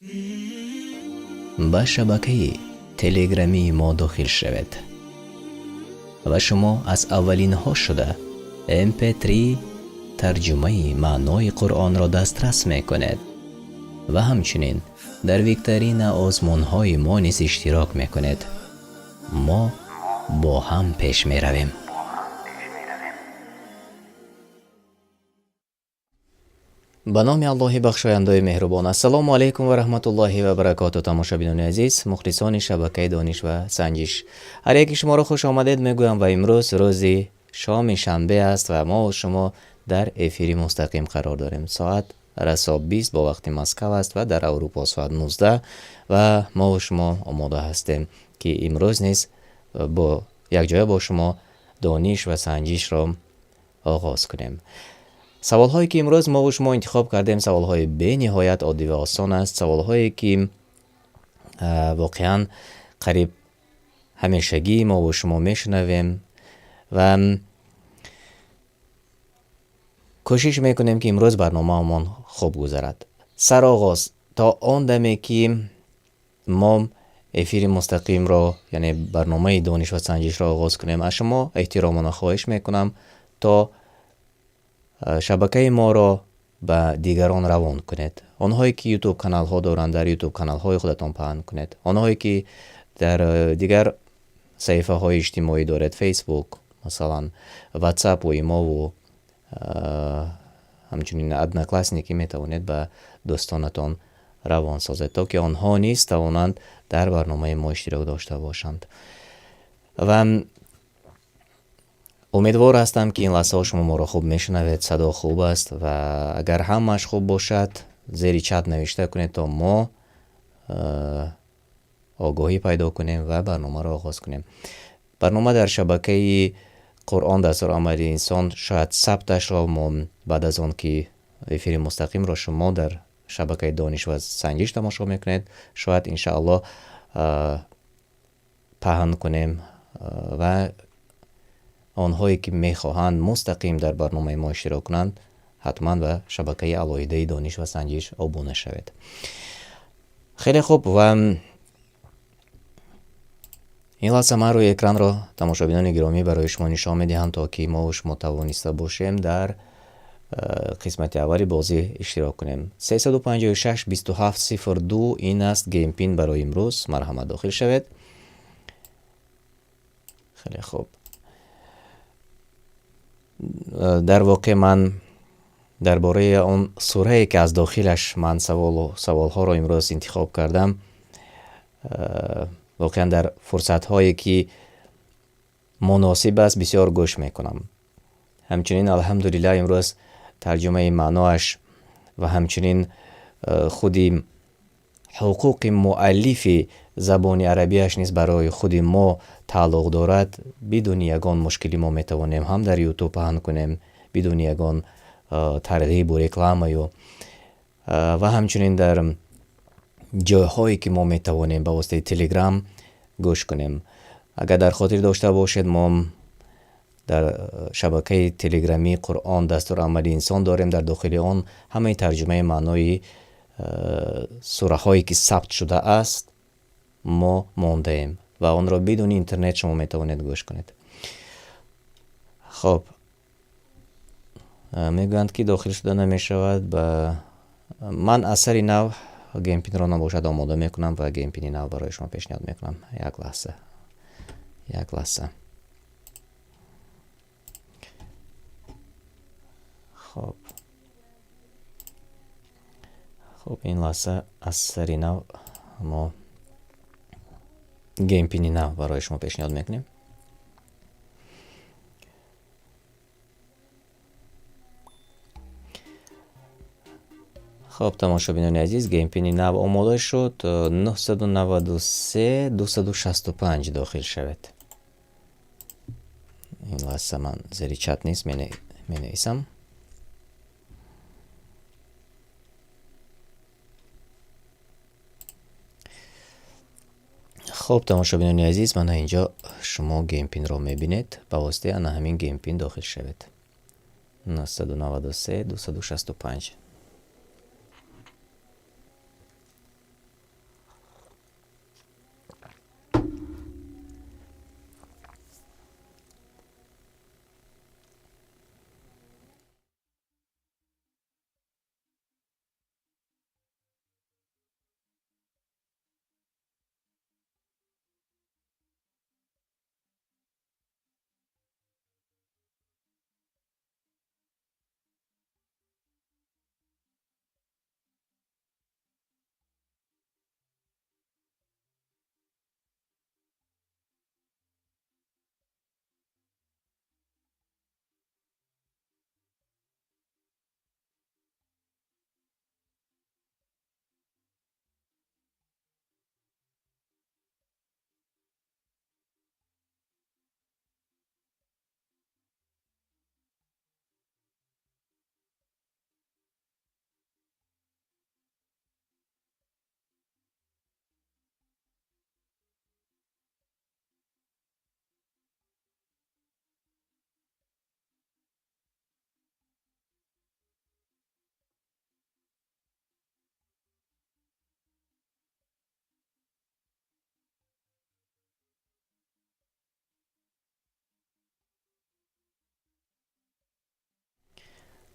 ба шабакаи телеграмии мо дохил шавед ва шумо аз аввалинҳо шуда mp3 тарҷумаи маънои Қуръонро дастрас мекунед ва ҳамчунин дар викторина озмунҳои мо низ иштирок мекунед. мо бо ҳам пеш меравем. ба номи аллоҳи бахшояндаи меҳрубон. ассалому алайкум ва раҳматуллоҳи ва баракоту. тамошобинони азиз, мухлисони шабакаи дониш ва санҷиш, ҳар яки шуморо хуш омадед мегӯям ва имрӯз рӯзи шоми шанбе аст ва мо шумо дар эфири мустақим қарор дорем. соат расо 20 бо вақти Москав аст ва дар Аврупо соат 19 ва мо шумо омода ҳастем ки имрӯз низ бо якҷоя бо шумо дониш ва санҷишро оғоз кунем. саволҳое ки имрӯз мо ва шумо интихоб кардем саволҳои бениҳоят оддӣ ва осон аст, саволҳое ки воқеан қариб ҳамешагӣ мо ва шумо мешунавем ва кӯшиш мекунем ки имрӯз барномаамон хуб гузарад. сароғоз то он даме ки мо эфири мустақимро, яъне барномаи дониш ва санҷишро оғоз кунем, аз шумо эҳтиромона хоҳиш мекунам то шабакаи моро ба дигарон равон кунед. онҳое ки ютуб каналҳо доранд, дар ютуб каналҳои худатон паҳн кунед. онҳое ки дар дигар саҳифаҳои иҷтимоӣ доред, фейсбук, масалан ватсапу имову ҳамчунин одноклассники, метавонед ба дӯстонатон равон созед, то ки онҳо низ тавонанд дар барномаи мо иштирок дошта бошанд. ва умедвор ҳастам ки ин лаҳзаҳо шумо моро хуб мешунавед, садо хуб аст ва агар ҳамааш хуб бошад, зери чат навишта кунед то мо огоҳӣ пайдо кунем ва барномаро оғоз кунем. барнома дар шабакаи Қуръон дастурамали инсон шояд сабташро мо баъд аз он ки эфири мустақимро шумо дар шабакаи дониш ва санҷиш тамошо мекунед, шояд иншааллоҳ паҳн кунем ва онҳое ки мехоҳанд мустақим дар барномаи мо иштирок кунанд, ҳатман ба шабакаи алоҳидаи дониш ва санҷиш обуна шавед. хеле хуб, ва ин лаҳза ман рӯи экранро, тамошобинони гиромӣ, барои шумо нишон медиҳам, то ки мо шумо тавониста бошем дар қисмати аввали бозӣ иштирок кунем. 356 27 02 ин аст геймпин барои имрӯз. марҳамат, дохил шавед. хеле хуб. дар воқеъ ман дар бораи он сурае ки аз дохилаш ман саволҳоро имрӯз интихоб кардам, воқеан дар фурсатҳое ки муносиб аст бисёр гӯш мекунам. ҳамчунин алҳамдулиллаҳ имрӯз тарҷумаи маъноаш ва ҳамчунин худи ҳуқуқи муаллифи забони арабияш низ барои худи мо тааллуқ дорад. бидуни ягон мушкилӣ мо метавонем ҳам дар ютуб паҳн кунем, бидуни ягон тарғибу рекламаю, ва ҳамчунин дар ҷойҳое ки мо метавонем ба воситаи телеграм гӯш кунем. агар дар хотир дошта бошед, мо дар шабакаи телеграмии Қуръон дастурамали инсон дорем. дар дохили он ҳамаи тарҷумаи маънои сураҳое ки сабт шуда аст мо мондаем ва онро бидуни интернет шумо метавонед гӯш кунед. хуб, мегӯянд ки дохил шуда намешавад. ба ман асари нав геймпинро набошад омода мекунам ва геймпини нав барои шумо пешниҳод мекунам. як лаҳза. хуб, ин лаҳза асари нав мо геймпини нав барои шумо пешниҳод мекунем. хуб, тамошобинони азиз, геймпини нав омода шуд. 993 265 дохил шавед. ин лаҳза ман зери чат низ менависам. хуб, тамошобинони азиз, мана инҷо шумо геймпинро мебинед. ба воситаи ана ҳамин геймпин дохил шавед. 993 265.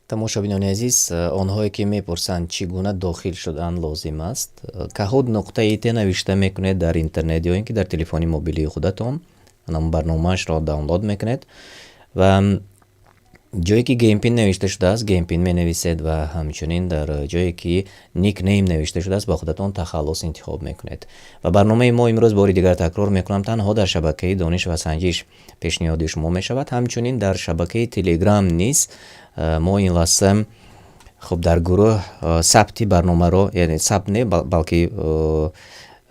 тамошобинони азиз, онҳое ки мепурсанд чӣ гуна дохил шудан лозим аст, каҳуд нуқтаи те навишта мекунед дар интернет ё ин ки дар телефони мобилии худатон барномаашро даунлод мекунед ва ҷое ки геймпин навишта шудааст, геймпин менависед ва ҳамчунин дар ҷое ки никнейм навишта шудааст ба худатон тахаллус интихоб мекунед. Ва барномаи мо имрӯз бори дигар такрор мекунам, танҳо дар шабакаи дониш ва санҷиш пешниҳоди шумо мешавад. Ҳамчунин дар шабакаи телеграм низ мо ин лаҳза хуб дар гурӯҳ сабти барномаро, яъне сабт не, балки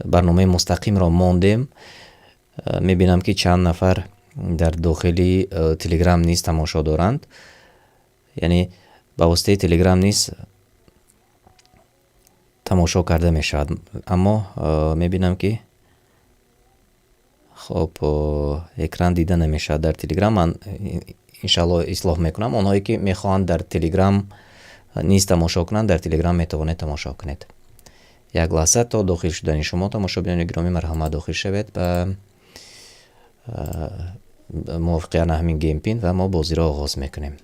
барномаи мустақимро мондем. Мебинам ки чанд нафар дар дохили телеграм низ тамошо доранд, яъне ба воситаи телеграм низ тамошо карда мешавад. Аммо мебинам ки хуб экран дида намешавад дар телеграм. Ман иншаллоҳ ислоҳ мекунам. Онҳое ки мехоҳанд дар телеграм низ тамошо кунанд, дар телеграм метавонед тамошо кунед. Як лаҳза то дохил шудани шумо, тамошобинони гиромӣ, марҳамат дохил шавед ба мувофиқияна ҳамин геймпин ва мо бозиро оғоз мекунем.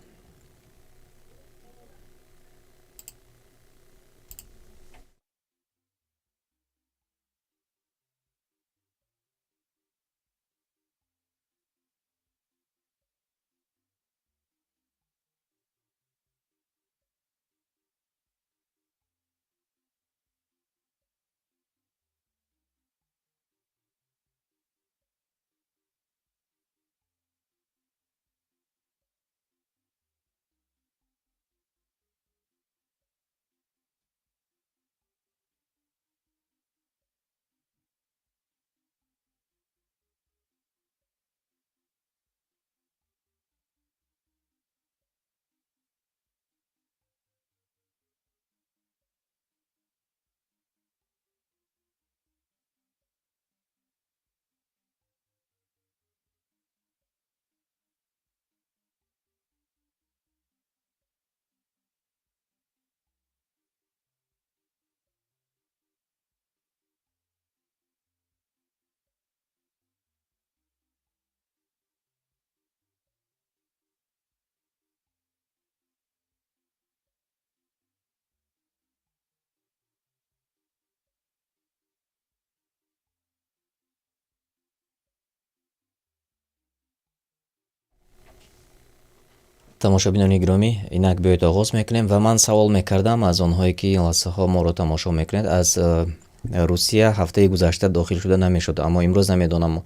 тамошобинони гиромӣ, инак биёед оғоз мекунем ва ман савол мекардам аз онҳое ки ин лаҳзаҳо моро тамошо мекунед. Аз Русия ҳафтаи гузашта дохил шуда намешуд, аммо имрӯз намедонам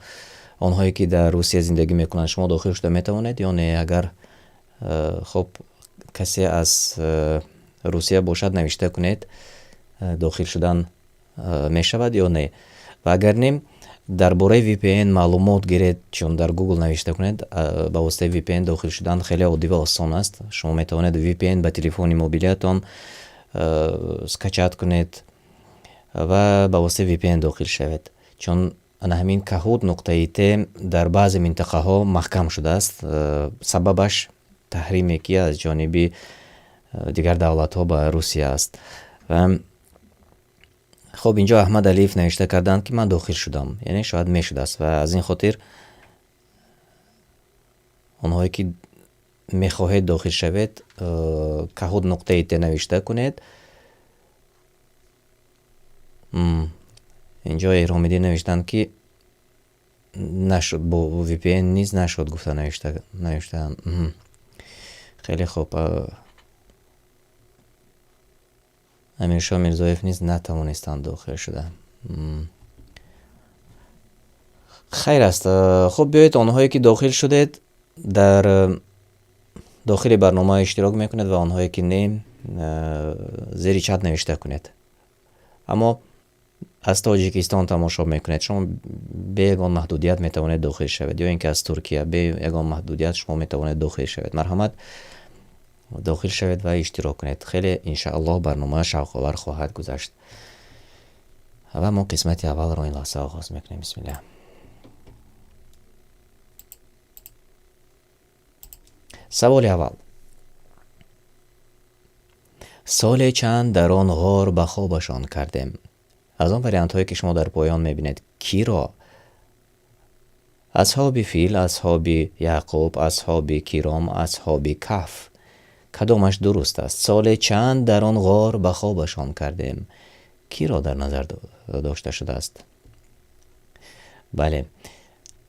онҳое ки дар Русия зиндагӣ мекунанд, шумо дохил шуда метавонед ё не? Агар хуб касе аз Русия бошад, навишта кунед дохил шудан мешавад ё не. Ва агар не, дар бораи VPN маълумот гиред, чун дар Google навишта кунед, ба воситаи VPN дохил шудан хеле оддӣ ва осон аст. Шумо метавонед VPN ба телефони мобилиятон скачат кунед ва ба воситаи VPN дохил шавед, чун ҳамин каҳуд нуқтаи те дар баъзе минтақаҳо маҳкам шудааст. Сабабаш таҳриме ки аз ҷониби дигар давлатҳо ба Русия аст. хуб инҷо Аҳмад Алиев навишта карданд ки ман дохил шудам, яъне шояд мешудааст ва аз ин хотир онҳое ки мехоҳед дохил шавед, каҳуд нуқтаи те навишта кунед. инҷо Эҳромиддин навиштанд ки нашуд, бо VPN низ нашуд гуфта навиштанд. хеле хуб. Амиршоҳ Мирзоев низ натавонистанд дохил шуда. хайр аст. хуб биёед онҳое ки дохил шудед дар дохили барнома иштирок мекунед ва онҳое ки не, зери чат навишта кунед. Аммо аз Тоҷикистон тамошо мекунед, шумо бе ягон маҳдудият метавонед дохил шавед, ё ин ки аз Туркия бе ягон маҳдудият шумо метавонед дохил шавед. Марҳамат дохил шавед ва иштирок кунед. хеле иншааллоҳ барнома шавқовар хоҳад гузашт. ва мо қисмати аввалро ин лаҳза оғоз мекунем. бисмиллаҳ. саволи аввал: соле чанд дар он ғор ба хобашон кардем. аз он вариантҳое ки шумо дар поён мебинед, киро? асҳоби фил, асҳоби яъқуб, асҳоби киром, асҳоби каҳф. کدامش درست است؟ سال چند در آن غار به خوابشان کردیم؟ کی را در نظر داشته شده است؟ بله،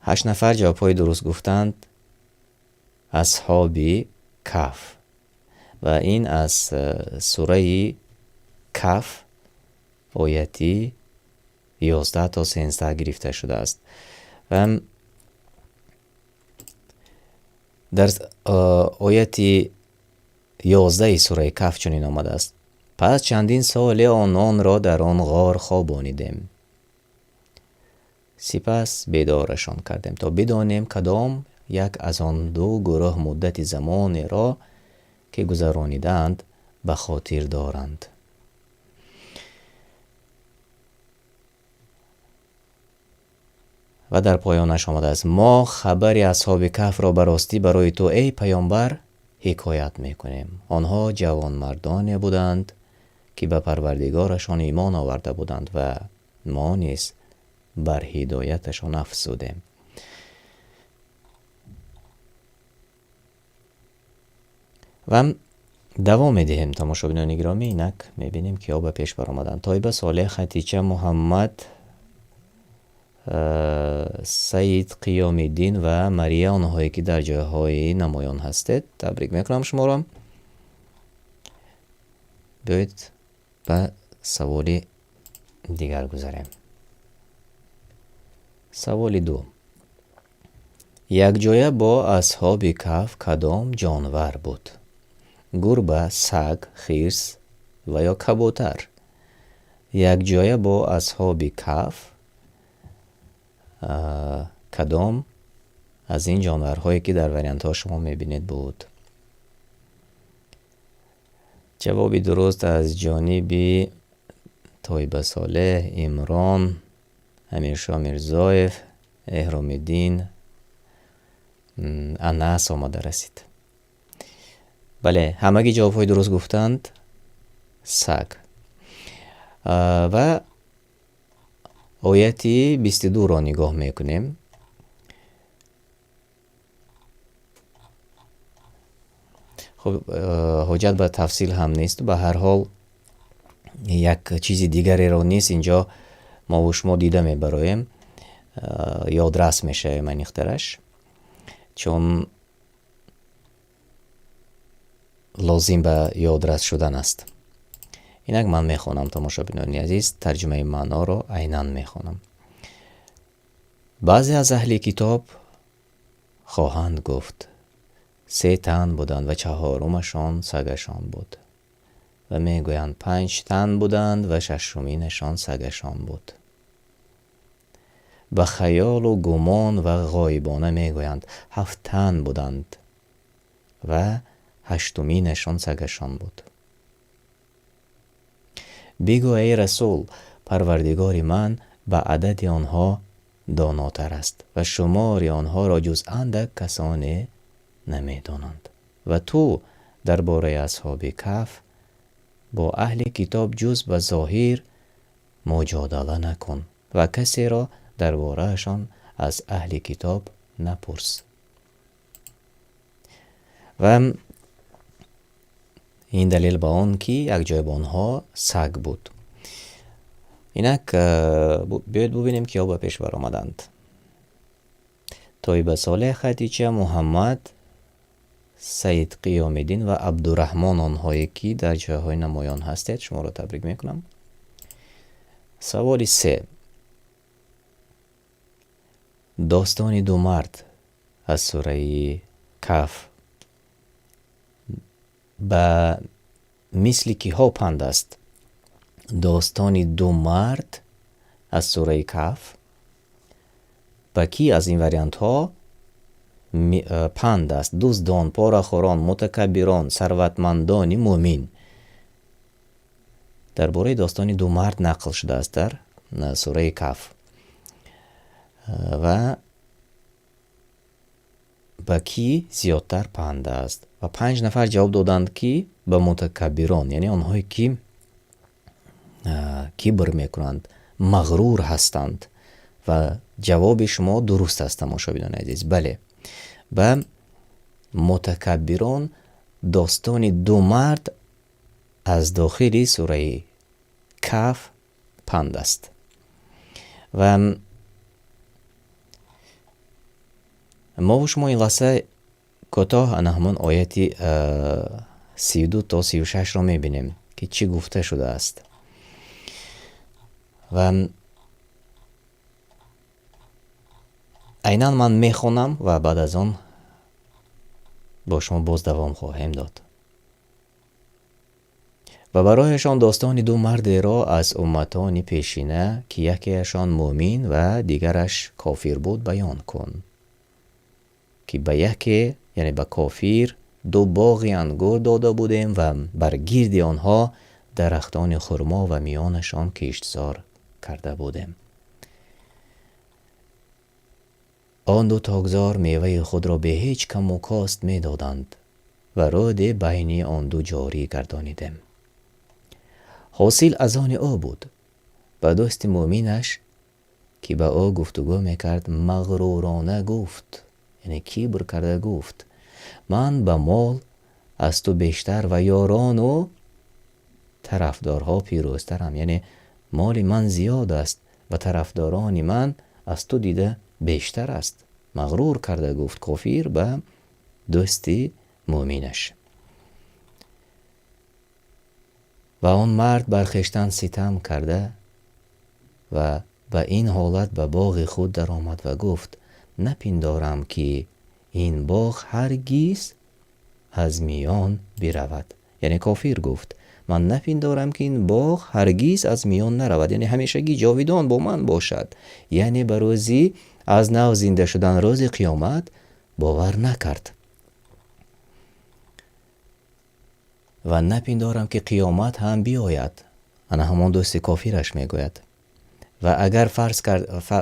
8 نفر جوابهای درست گفتند. اصحاب کهف، و این از سوره کهف آیتی 11 تا 13 گرفته شده است. و در آیت 11 سوره کهف چنین آمده است: پس چندین سال آنان را در آن غار خوابانیدیم، سپس بیدارشان کردیم تا بدانیم کدام یک از آن دو گروه مدت زمان را که گذرانیدند به خاطر دارند. و در پایانش آمده است: ما خبر اصحاب کهف را براستی برای تو ای پیامبر حکایت میکنیم. آنها جوان مردانی بودند که به پروردگارشان ایمان آورده بودند و ما نیز بر هدایتشان افزودیم. و دوام میدهیم تماشابینان گرامی. اینک میبینیم که به پیش برآمدند: طیبه، صالح، خدیجه، محمد، سید قیام الدین و مریه، آنهایی که در جایهای نمایان هستید. تبریک میکنم شما را. بیایید به سوال دیگر گذاریم. سوال 2: یک جایه با اصحاب کهف کدام جانور بود؟ گربه، سگ، خرس و یا کبوتر؟ یک جایه با اصحاب کهف کدام از این جانورهایی که در وریانت ها شما میبینید بود؟ جوابی درست از جانب طیبه صالح، عمران، امیرشاه میرزایف، احرام الدین، انس آمده رسید. بله، همگی جوابهای درست گفتند. سگ. و آیت 22 را نگاه میکنیم. خب حاجت به تفصیل هم نیست. به هر حال یک چیز دیگری را نیست اینجا ما و شما دیده میبرایم، یادرس میشه من اخترش، چون لازم به یادرس شدن است. اینک من میخوانم تماشابینان عزیز، ترجمه معنا را عیناً میخوانم. بعضی از اهل کتاب خواهند گفت 3 تن بودند و 4مشان سگشان بود، و میگویند 5 تن بودند و 6مینشان سگشان بود. به خیال و گمان و غایبانه میگویند 7 تن بودند و 8مینشان سگشان بود. بگو ای رسول، پروردگار من به عدد آنها داناتر است و شمار آنها را جز اندک کسانی نمیدانند. و تو درباره اصحاب کهف با اهل کتاب جز به ظاهر مجادله نکن و کسی را دربارهشان از اهل کتاب نپرس. و این دلیل به آن که یک جای با آنها سگ بود. اینک بیاید ببینیم که به پیش بر آمدند. طیبه صالح، خدیجه، محمد، سید قیام الدین و عبدالرحمن، آنهایی که در جاهای نمایان هستید. شما را تبریک میکنم. سوال 3: داستان 2 مرد از سوره کهف به مثل کی ها پند است؟ داستان 2 مرد از سوره کهف به کی از این وریانت ها پند است؟ دزدان، پاره‌خوران، متکبران، ثروتمندان مؤمن. درباره داستان 2 مرد نقل شده است در سوره کهف. و به کی زیادتر پند است؟ و 5 نفر جواب دادند که به متکبران، یعنی آنهایی که کبر میکنند، مغرور هستند. و جواب شما درست است تماشابینان عزیز. بله، به متکبران داستان دو مرد از داخل سوره کهف پند است و ما و شما این قصه کوتاه انا همون آیتی 32 تا 36 را میبینیم که چی گفته شده است و عیناً من میخونم و بعد از آن با شما باز دوام خواهیم داد. و برایشان داستان دو مرد را از امتان پیشینه که یکیشان مؤمن و دیگرش کافر بود بیان کن که به یکی یعنی به کافر دو باغ انگور داده بودیم و بر گرد آنها درختان خرما و میانشان کشتزار کرده بودیم. آن دو تاگزار میوه خود را به هیچ کم و کاست می دادند و رود بین آن دو جاری گردانیدیم. حاصل از آن او بود. به دوست مؤمنش که به او گفتگو میکرد مغرورانه گفت، یعنی کبر کرده گفت من به مال از تو بیشتر و یاران و طرفدارها پیروزترم، یعنی مال من زیاد است و طرفداران من از تو دیده بیشتر است. مغرور کرده گفت کافر به دوستی مؤمنش. و آن مرد بر خویشتن ستم کرده و به این حالت به باغ خود در آمد و گفت نپندارم که این باغ هرگز از میان برود. یعنی کافر گفت من نپندارم که این باغ هرگز از میان نرود، یعنی همیشگی جاویدان با من باشد، یعنی به روزی از نو زنده شدن روز قیامت باور نکرد و نپندارم که قیامت هم بیاید. انا همان دوست کافرش میگوید و اگر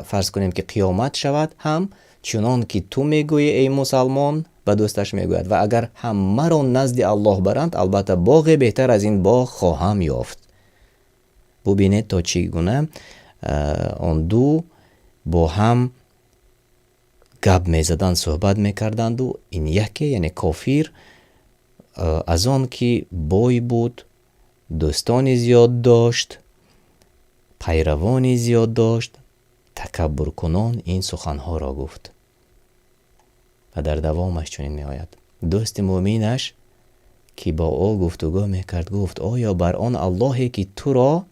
فرض کنیم که قیامت شود هم چنان که تو میگویی ای مسلمان به دوستش میگوید و اگر هم مرا نزد الله برند البته باغ بهتر از این باغ خواهم یافت. ببینید تا چگونه آن دو با هم گپ میزدند، صحبت میکردند و این یکی یعنی کافر از آن که بوی بود، دوستانی زیاد داشت، پیروانی زیاد داشت، تکبر کنان این سخنها را گفت و در دوامش چنین می آید دوست مؤمنش که با او گفتگو میکرد گفت آیا بر آن اللهی که تو را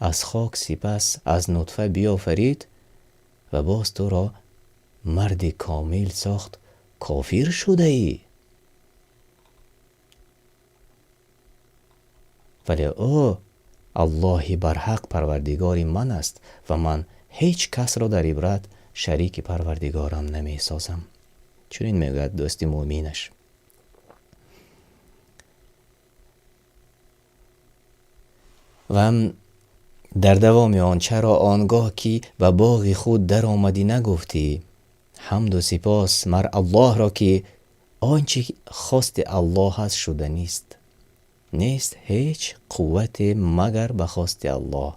از خاک سپس از نطفه بیافرید و باز تو را مرد کامل ساخت کافر شده ای؟ ولی او الله برحق پروردگار من است و من هیچ کس را در عبرت شریک پروردگارم نمی سازم. چنین میگوید دوست مؤمنش. و در دوام آن چرا آنگاه که و باغ خود در آمدی نگفتی حمد و سپاس مر الله را که آنچه خواست الله هست شده نیست هیچ قوت مگر به خواست الله.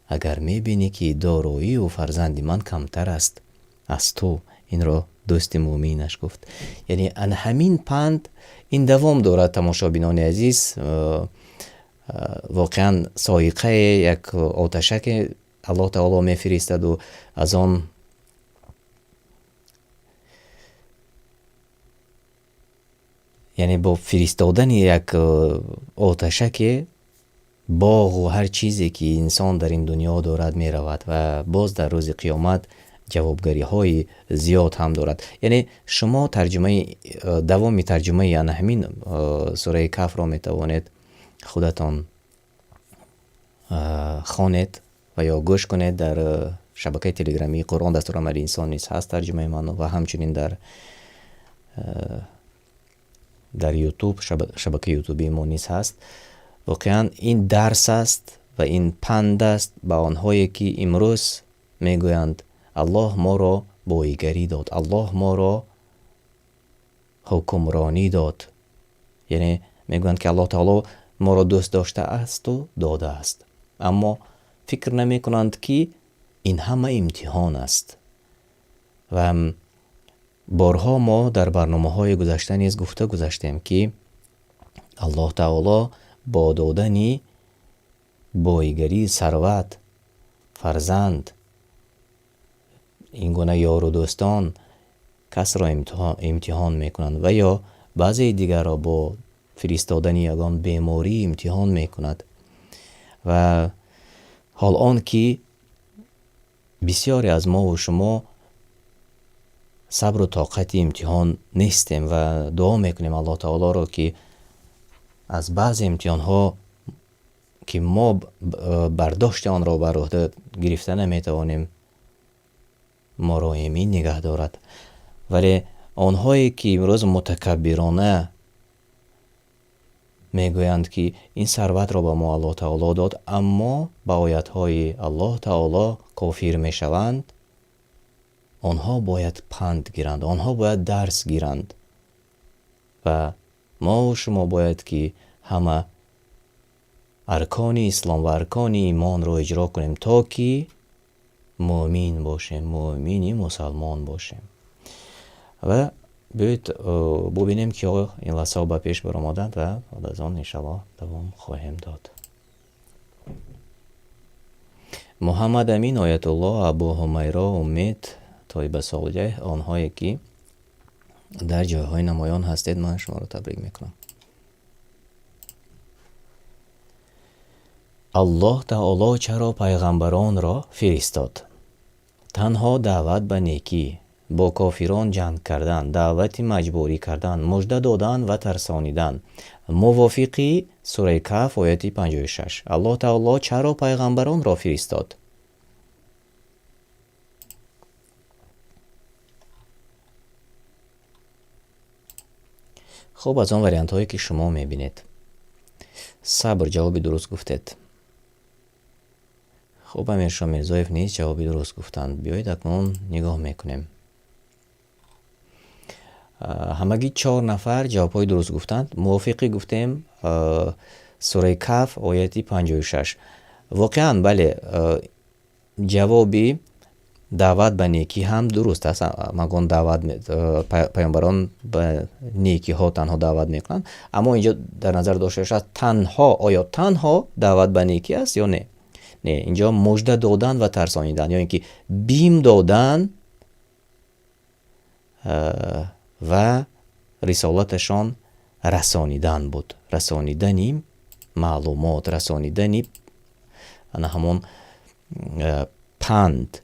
اگر میبینی که دارایی و فرزند من کمتر است از تو، این را دوست مؤمنش گفت. یعنی ان همین پند این دوام دارد. تماشابینان عزیز، واقعا سایقه یک آتشک الله تعالی میفرستد و از آن یعنی با فرستادن یک آتشک باغ و هر چیزی که انسان در این دنیا دارد می رود و باز در روز قیامت جوابگری های زیاد هم دارد. یعنی شما دوام ترجمه یعنی همین سوره کهف را می توانید خودتان خوانید و یا گوش کنید. در شبکه تلگرامی قرآن دستورالعمل انسان نیز هست ترجمه من و همچنین در یوتیوب شبکه یوتیوبی ما نیز هست. واقعا این درس است و این پند است به آنهایی که امروز میگویند الله ما را بایگری داد، الله ما را حکمرانی داد. یعنی میگویند که الله تعالی ما را دوست داشته است و داده است، اما فکر نمی کنند که این همه امتحان است و بارها ما در برنامه‌های گذشته نیز گفته گذاشتیم که الله تعالی با دادن بایگری، ثروت، فرزند، این گونه یار و دوستان کس را امتحان میکنند و یا بعضی دیگر را با فرستادن یگان بیماری امتحان میکند. و حال آن که بسیاری از ما و شما صبر و طاقت امتحان نیستیم و دعا میکنیم الله تعالی را که از بعض امتحان ها که ما برداشت آن را بر عهده گرفته نمیتوانیم ما را امین نگه دارد. ولی آنهایی که امروز متکبرانه میگویند که این ثروت را به ما الله تعالی داد اما با آیاتهای الله تعالی کافر میشوند، آنها باید پند گیرند، آنها باید درس گیرند و ما و شما باید که همه ارکان اسلام و ارکان ایمان را اجرا کنیم تا که مؤمن باشیم، مؤمنی مسلمان باشیم. و بیایید ببینیم که این لحظه به پیش برآمدند و بعد از آن انشاءالله دوام خواهیم داد. محمد امین آیت الله ابو حمیرا امید طیبه صالح، آنهایی که در جایهای نمایان هستید من شما را تبریک میکنم. الله تعالی چرا پیغمبران را فرستاد؟ تنها دعوت به نیکی، با کافران جنگ کردن، دعوت مجبوری کردن، مژده دادن و ترسانیدن. موافقی سوره کهف آیه 56. الله تعالی چرا پیغمبران را فرستاد؟ خب از آن وریانت هایی که شما میبینید صبر جواب درست گفتید. خب امیر شاه میرزایف نیز جوابی درست گفتند. بیایید اکنون نگاه میکنیم. همگی 4 نفر جوابهای درست گفتند. موافقی گفتیم سوره کهف آیه 56. واقعا بله، جوابی دعوت به نیکی هم درست است. مگون دعوت پیامبران به نیکی ها تنها دعوت میکنند، اما اینجا در نظر داشته شد تنها، آیا تنها دعوت به نیکی است یا نه؟ نه، اینجا مژده دادن و ترسانیدن یا اینکه بیم دادن و رسالتشان رسانیدن بود، رسانیدنی معلومات، رسانیدنی همون پند.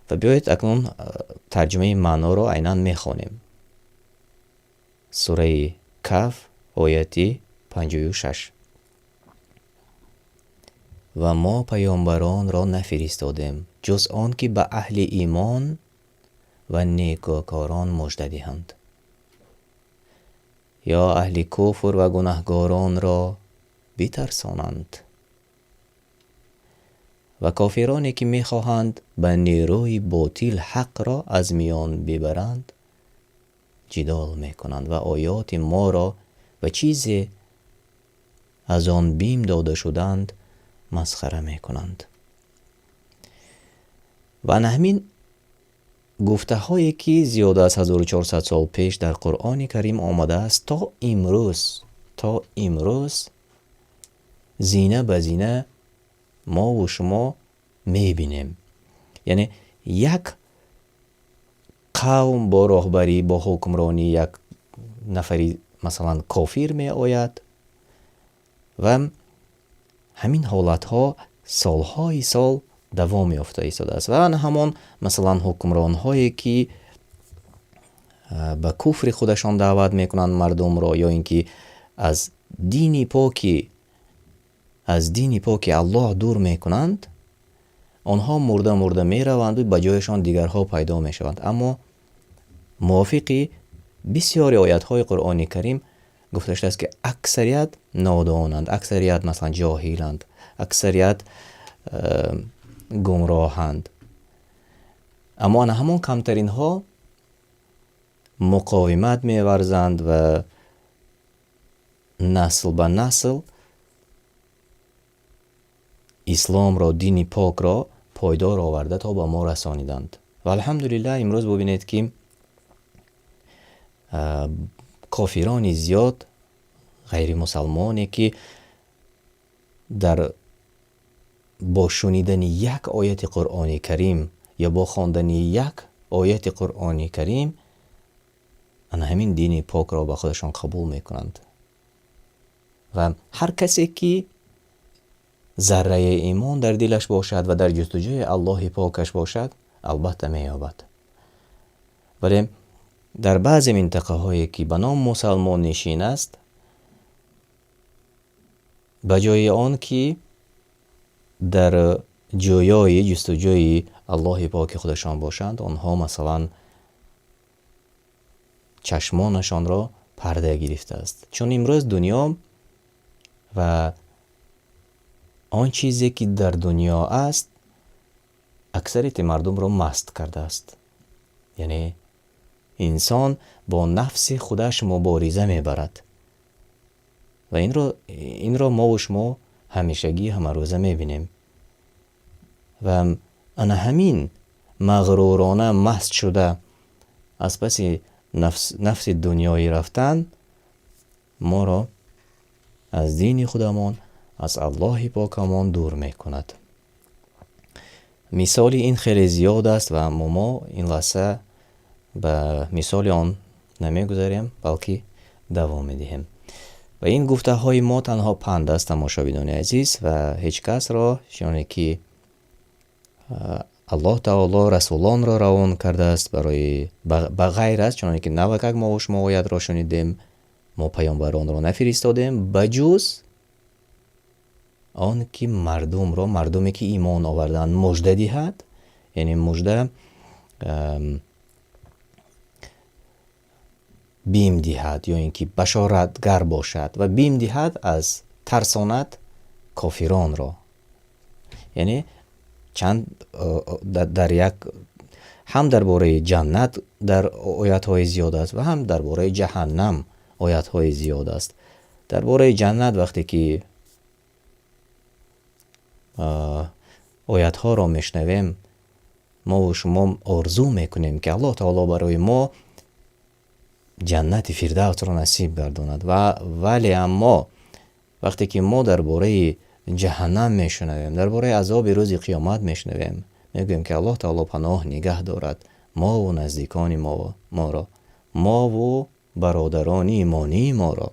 و بیایید اکنون ترجمه معنا رو عیناً میخوانیم. سوره کهف آیه 56. و ما پیامبران را نفرستادیم جز آن که به اهل ایمان و نیکوکاران مژده دهند، یا اهل کفر و گناهکاران را بترسانند و کافرانی که میخواهند به نیروی باطل حق را از میان ببرند جدال میکنند و آیات ما را و چیزی از آن بیم داده شدند مسخره میکنند. و همین گفته هایی که زیاده از 1400 سال پیش در قرآن کریم آمده است تا امروز زینه به زینه ما و شما میبینیم. یعنی یک قوم با رهبری، با حکمرانی یک نفری مثلا کافر می آید و همین حالت ها سالهای سال دوام یافته ایستاده است. و همان مثلا حکمران هایی که به کفر خودشان دعوت میکنند مردم را، یا اینکه از دین پاکی الله دور میکنند، آنها مرده میروند و به جایشان دیگرها پیدا میشوند. اما موافقی بسیاری آیات های قرآن کریم گفته شده است که اکثریت نادانند، اکثریت مثلا جاهلند، اکثریت گمراهند. اما همون کمترین ها مقاومت میورزند و نسل به نسل اسلام را، دین پاک را پایدار آورده تا به ما رسانیدند. و الحمدلله امروز ببینید که کافران زیاد غیر مسلمانی که در با شنیدن یک آیت قرآن کریم یا با خواندن یک آیت قرآن کریم همین دین پاک را به خودشان قبول میکنند. و هر کسی که ذره ایمان در دلش باشد و در جستجوی الله پاکش باشد البته مییابد. ولی در بعضی منطقه هایی که به نام مسلمان نشین است، به جای آن که در جویای جستجوی الله پاک خودشان باشند، آنها مثلا چشمانشان را پرده گرفته است. چون امروز دنیا و آن چیزی که در دنیا است اکثریت مردم را مست کرده است. یعنی انسان با نفس خودش مبارزه میبرد و این را ما و شما همیشگی همه روزه میبینیم. و انا همین مغرورانه مست شده از پس نفس دنیایی رفتن ما را از دین خودمان، از الله پاکمان دور میکند. مثال این خیلی زیاد است و ما این لحظه به مثال آن نمیگذاریم بلکه دوام میدهیم. و این گفته های ما تنها پند است تماشابینان عزیز و هیچ کس را چون که الله تعالی رسولان را روان کرده است برای بغیر است، چون که نوکک ما و شما آیت را شنیدیم، ما پیامبران را نفرستادیم بجز آن که مردمی که ایمان آوردن مژده دهد. یعنی مژده بیم دهد یا اینکه بشارتگر باشد و بیم دهد از ترساند کافران را. یعنی چند در یک هم درباره جنت در آیات های زیاد است و هم درباره جهنم آیات های زیاد است. درباره جنت وقتی که آیات ها را میشنویم ما و شما آرزو میکنیم که الله تعالی برای ما جنت فردوس را نصیب گرداند. ولی اما وقتی که ما درباره جهنم میشنویم، درباره عذاب روز قیامت میشنویم، میگویم که الله تعالی پناه نگه دارد ما و نزدیکان ما را، ما و برادران ایمانی ما را.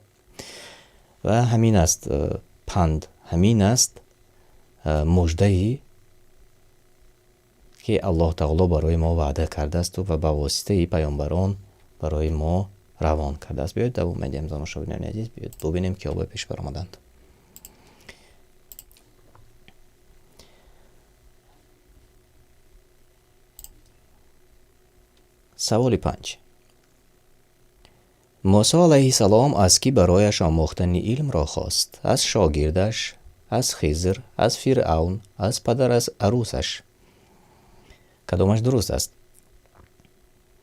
و همین است پند، همین است مژده‌ای که الله تعالی برای ما وعده کرده است و به واسطه پیامبران برای ما روان کرده است. بیاید دوام میدیم زانوشابینان عزیز، بیاید ببینیم که آب پیش برآمدند. سوال 5. موسی علیه السلام از کی برایش آموختن علم را خواست؟ از شاگردش، از خضر، از فرعون، از پدر از عروسش؟ کدامش درست است؟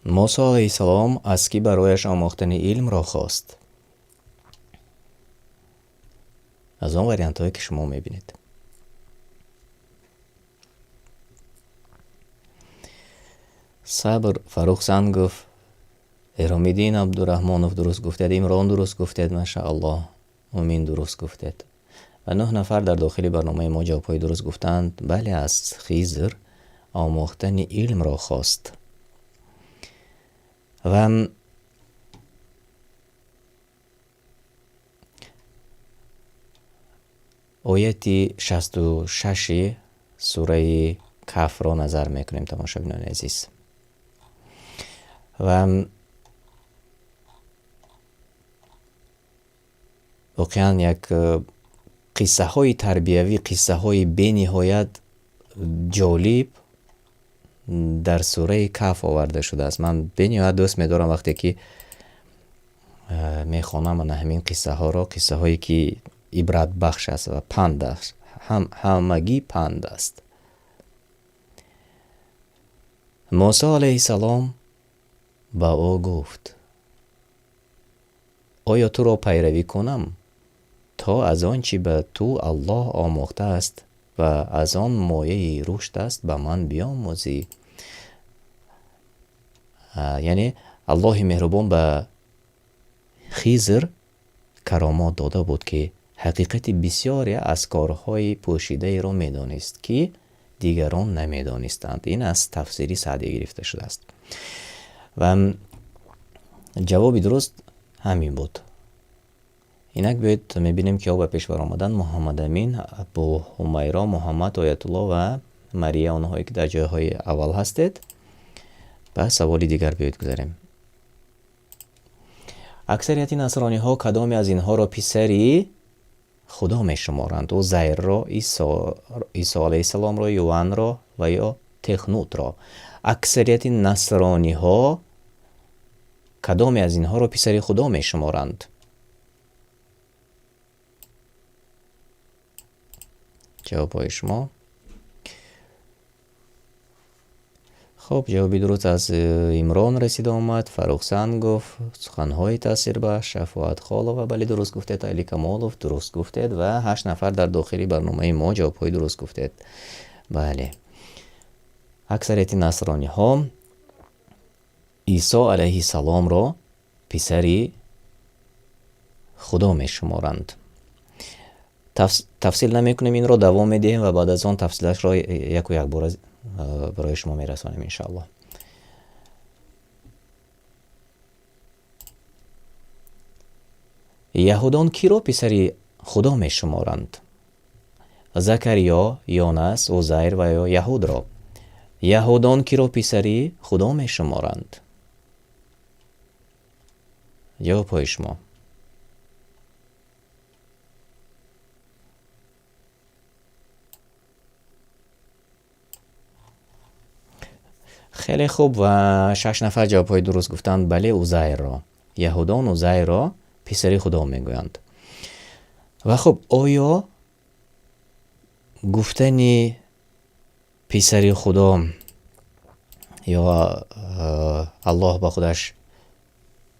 موسی علیه السلام از کی برایش آموختن علم را خواست؟ از آن وریانت هایی که شما میبینید. صبر فروخ سند گفت، ارامیدین عبدالرحمانوف درست گفتید، امران درست گفتید، ماشاءالله امین درست گفتید و 9 نفر در داخل برنامه ما جوابهای درست گفتند. بله، از خضر آموختن علم را خواست. و آیت 66 سوره کهف را نظر میکنیم تماشابینان عزیز. و واقعا یک قصه های تربیوی، قصه های بی نهایت جالب در سوره کهف آورده شده است. من بی نهایت دوست می‌دارم وقتی که میخوانم من همین قصه ها را، قصه هایی که عبرت بخش است و پند است، همگی پند است. موسی علیه السلام با او گفت آیا تو را پیروی کنم تا از آن چی به تو الله آموخته است و از آن مایه رشد است به من بیاموزی؟ یعنی الله مهربان به خیزر کرامات داده بود که حقیقت بسیاری از کارهای پوشیده را میدانست که دیگران نمیدانستند. این از تفسیری سعدی گرفته شده است و جواب درست همین بود. اینک باید میبینیم که او به پیش بر آمدن محمد امین، ابو حمیرا، محمد آیت الله و مریه، آنهایی که در جایهای اول هستید. و سوالی دیگر باید گذاریم. اکثریت نصرانی ها کدام از اینها را پسری خدا می شمارند؟ عزیر را، عیسی علیه السلام را، یوحنا را و یا تخنوت را. اکثریت نصرانی ها کدام از اینها را پسری خدا می شمارند؟ جواب های شما. خب جوابی درست از عمران رسید آمد. فروخسن گفت سخنهای تاثیر بخش، شفاعت خاله و بله درست گفتید. علی کمالوف درست گفتید و 8 نفر در داخلی برنامه ما جوابهای درست گفتید. بله، اکثریت نصرانی ها عیسی علیه السلام را پسری خدا می شمارند. تفصیل نمی کنیم، این را دوام می دهیم و بعد از آن تفصیلش را یک و یک بار برای شما می رسانیم انشاءالله. یهودان کی را پسری خدا می شمارند؟ زکریا، یونس، عزیر و یا یهود را. یهودان کی را پسری خدا می شمارند؟ جواب های شما. خیلی خوب و 6 نفر جوابهای درست گفتند. بله، عزیر را. یهودان عزیر را پسری خدا میگویند. و خب آیا گفتن پسری خدا یا الله با خودش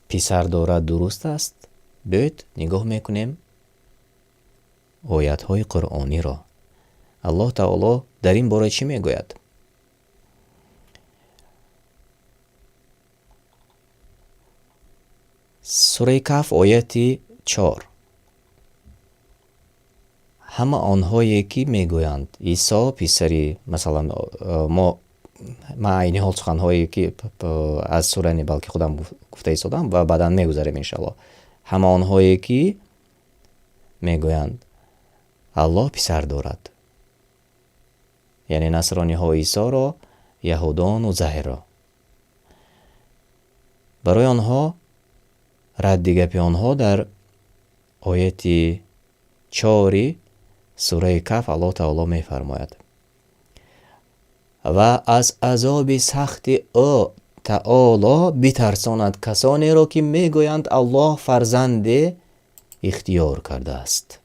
پسر دارد درست است؟ بیایید نگاه میکنیم آیات های قرآنی را. الله تعالی در این باره چی میگوید؟ سوره کهف آیت 4. همه آنهایی که میگویند عیسی پسری، مثلا ما عین حال سخنهایی که از سوره نبل که خودم گفته ایستادم و بعدا میگذاریم انشاءالله. همه آنهایی که میگویند الله پسر دارد، یعنی نصرانی ها عیسی را، یهودان و عزیر را، برای آنها رد گپ آنها در آیت 4 سوره کهف الله تعالی می فرماید و از عذاب سخت او تعالی بترساند کسانی را که میگویند الله فرزند اختیار کرده است.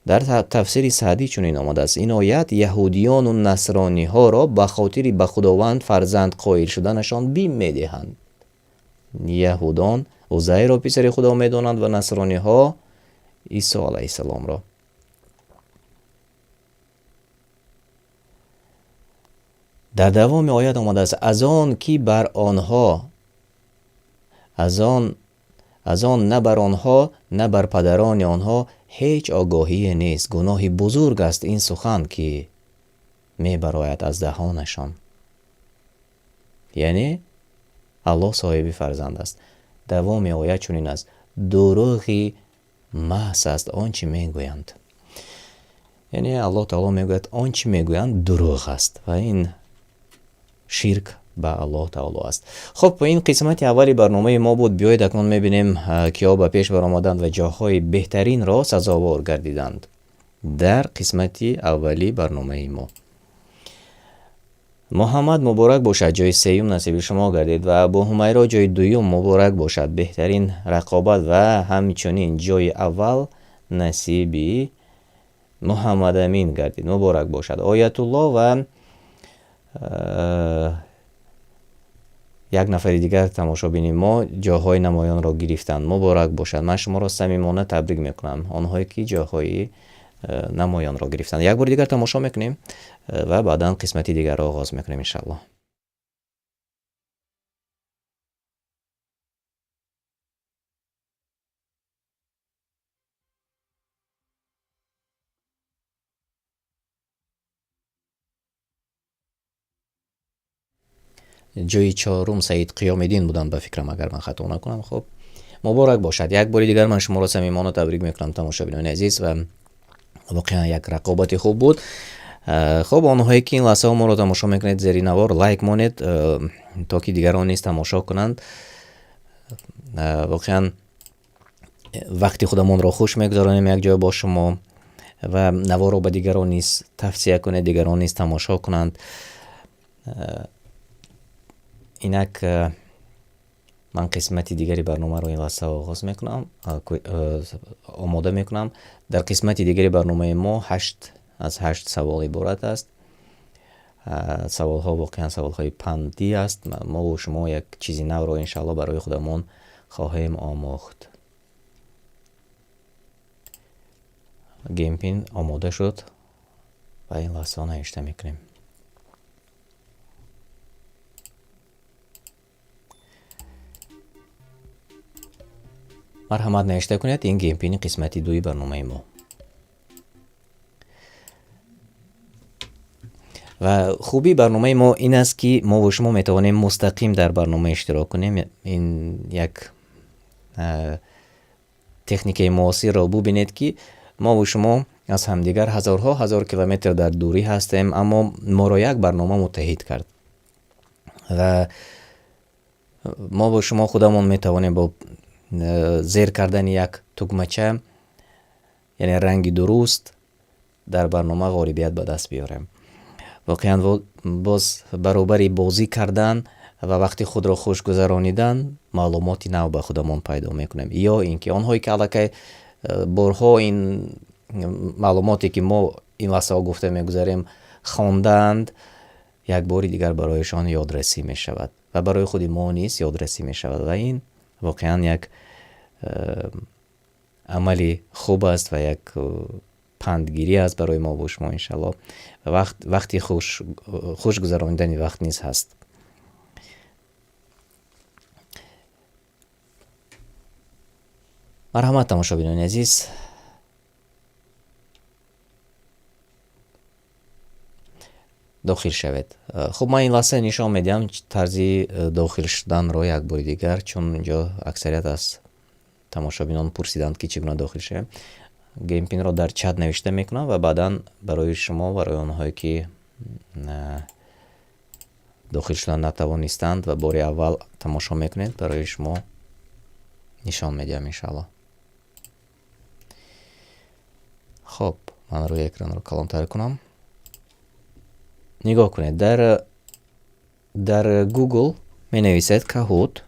در تفسیر سعدی چنین آمده است این آیت یهودیان و نصرانی ها را به خاطر به خداوند فرزند قائل شدنشان بیم میدهند. یهودان عزیر را پسر خدا میدانند و نصرانی ها عیسی علیه السلام را. در دوام آیت آمده است از آن کی بر آنها از آن نه بر آنها نه بر پدران آنها هیچ آگاهی نیست. گناه بزرگ است این سخن که می براید از دهانشان. یعنی الله صاحب فرزند است. دوام آیت چنین است دروغی محض است آنچه میگویند. یعنی الله تعالی میگوید آنچه میگویند دروغ است و این شرک به الله تعالی است. خب این قسمت اولی برنامه ما بود. بیایید اکنون میبینیم کیا به پیش برآمدند و جاهای بهترین را سزاوار گردیدند. در قسمت اولی برنامه ما محمد مبارک باشد، جای سیوم نصیب شما گردید و ابو حمیرا جای دوم مبارک باشد، بهترین رقابت و همچنین جای اول نصیب محمد امین گردید، مبارک باشد. آیت الله و یک نفر دیگر تماشا بینیم ما جاهای نمایان را گرفتند، مبارک باشد. من شما را صمیمانه تبریک میکنم آنهایی که جاهای نمایان را گرفتند. یک بار دیگر تماشا میکنیم و بعدا قسمتی دیگر را آغاز میکنیم انشاءالله. جای چهارم سعید قیام‌الدین بودن به فکرم اگر من خطا نکنم. خب مبارک باشد یک بار دیگر. من شما را صمیمانه تبریک میکنم تماشاگران عزیز و واقعا یک رقابت خوب بود. خب آنهایی که این لحظه ما را تماشا میکنید زیر نوار لایک مانید تا که دیگران نیز تماشا کنند. واقعا وقتی خودمون را خوش میگذارانیم یک جای با شما و نوار را به دیگران نیز توصیه کنید، دیگران نیز تماشا کنند. اینک من قسمتی دیگری برنامه رو این لحظه آغاز میکنم، آماده میکنم. در قسمتی دیگری برنامه ما 8 سوال عبارت است. سوال ها واقعا سوال های پندی است. ما و شما یک چیزی نو رو انشاءالله برای خودمون خواهیم آموخت. گیم پین آماده شد و این لحظه نوشته میکنیم. مرحمت نوشته کنید. این گیم پین قسمتی 2 برنامه ما و خوبی برنامه ما این است که ما و شما میتوانیم مستقیم در برنامه اشتراک کنیم. این یک تکنیک معاصر را ببینید که ما و شما از همدیگر هزار کیلومتر در دوری هستیم، اما ما را یک برنامه متحد کرد و ما و شما خودمون میتوانیم با زیر کردن یک تکمچه، یعنی رنگ درست، در برنامه غالبیت به دست بیاریم. واقعا باز برابری بازی کردن و وقتی خود را خوش گذرانیدن معلوماتی نو به خودمون پیدا میکنیم، یا اینکه آنهایی که الکی بارها این معلوماتی که ما این لحظه گفته میگذاریم خواندند، یک باری دیگر برایشان یادرسی می شود و برای خود ما نیز یادرسی می شود و این واقعا یک عملی خوب است و یک پندگیری است برای ما و شما انشالله. و وقتی خوش گذراندن وقت نیز هست. مرحمت تماشاگران عزیز، داخل شوید. خب من این لحظه نشان میدم طرز داخل شدن را یک بار دیگر، چون اینجا اکثریت از تماشابینان پرسیدند که چگونه داخل شویم. گیم پین را در چت نوشته میکنم و بعدا برای شما، برای آنهایی که داخل شدن نتوانستند و بار اول تماشا میکنید، برای شما نشان میدم انشاءالله. خب من روی اکران رو کلانتر کنم. نگاه کنید. در گوگل می نویسید کهود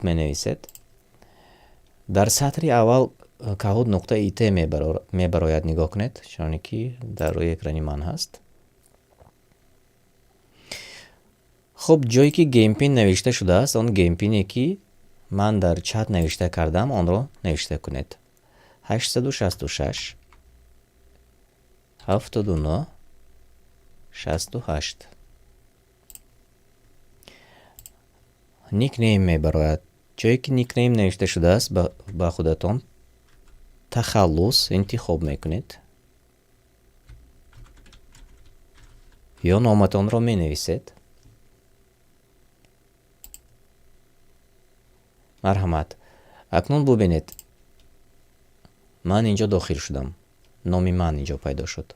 می نویسید. در سطر اول کهود نقطه ایت می براید. نگاه کنید چون که در روی اکرانی من هست. خب جایی که گیم پین نوشته شده است، آن گیم پینی که من در چت نوشته کردم آن را نوشته کنید. 866 79 68. نیک نیم می براید. جایی که نیک نیم نوشته شده است با خودتان تخلص انتخاب میکنید یا نامتان را می نویسید. مرحمت. اکنون ببینید من اینجا داخل شدم، نامی من اینجا پیدا شد.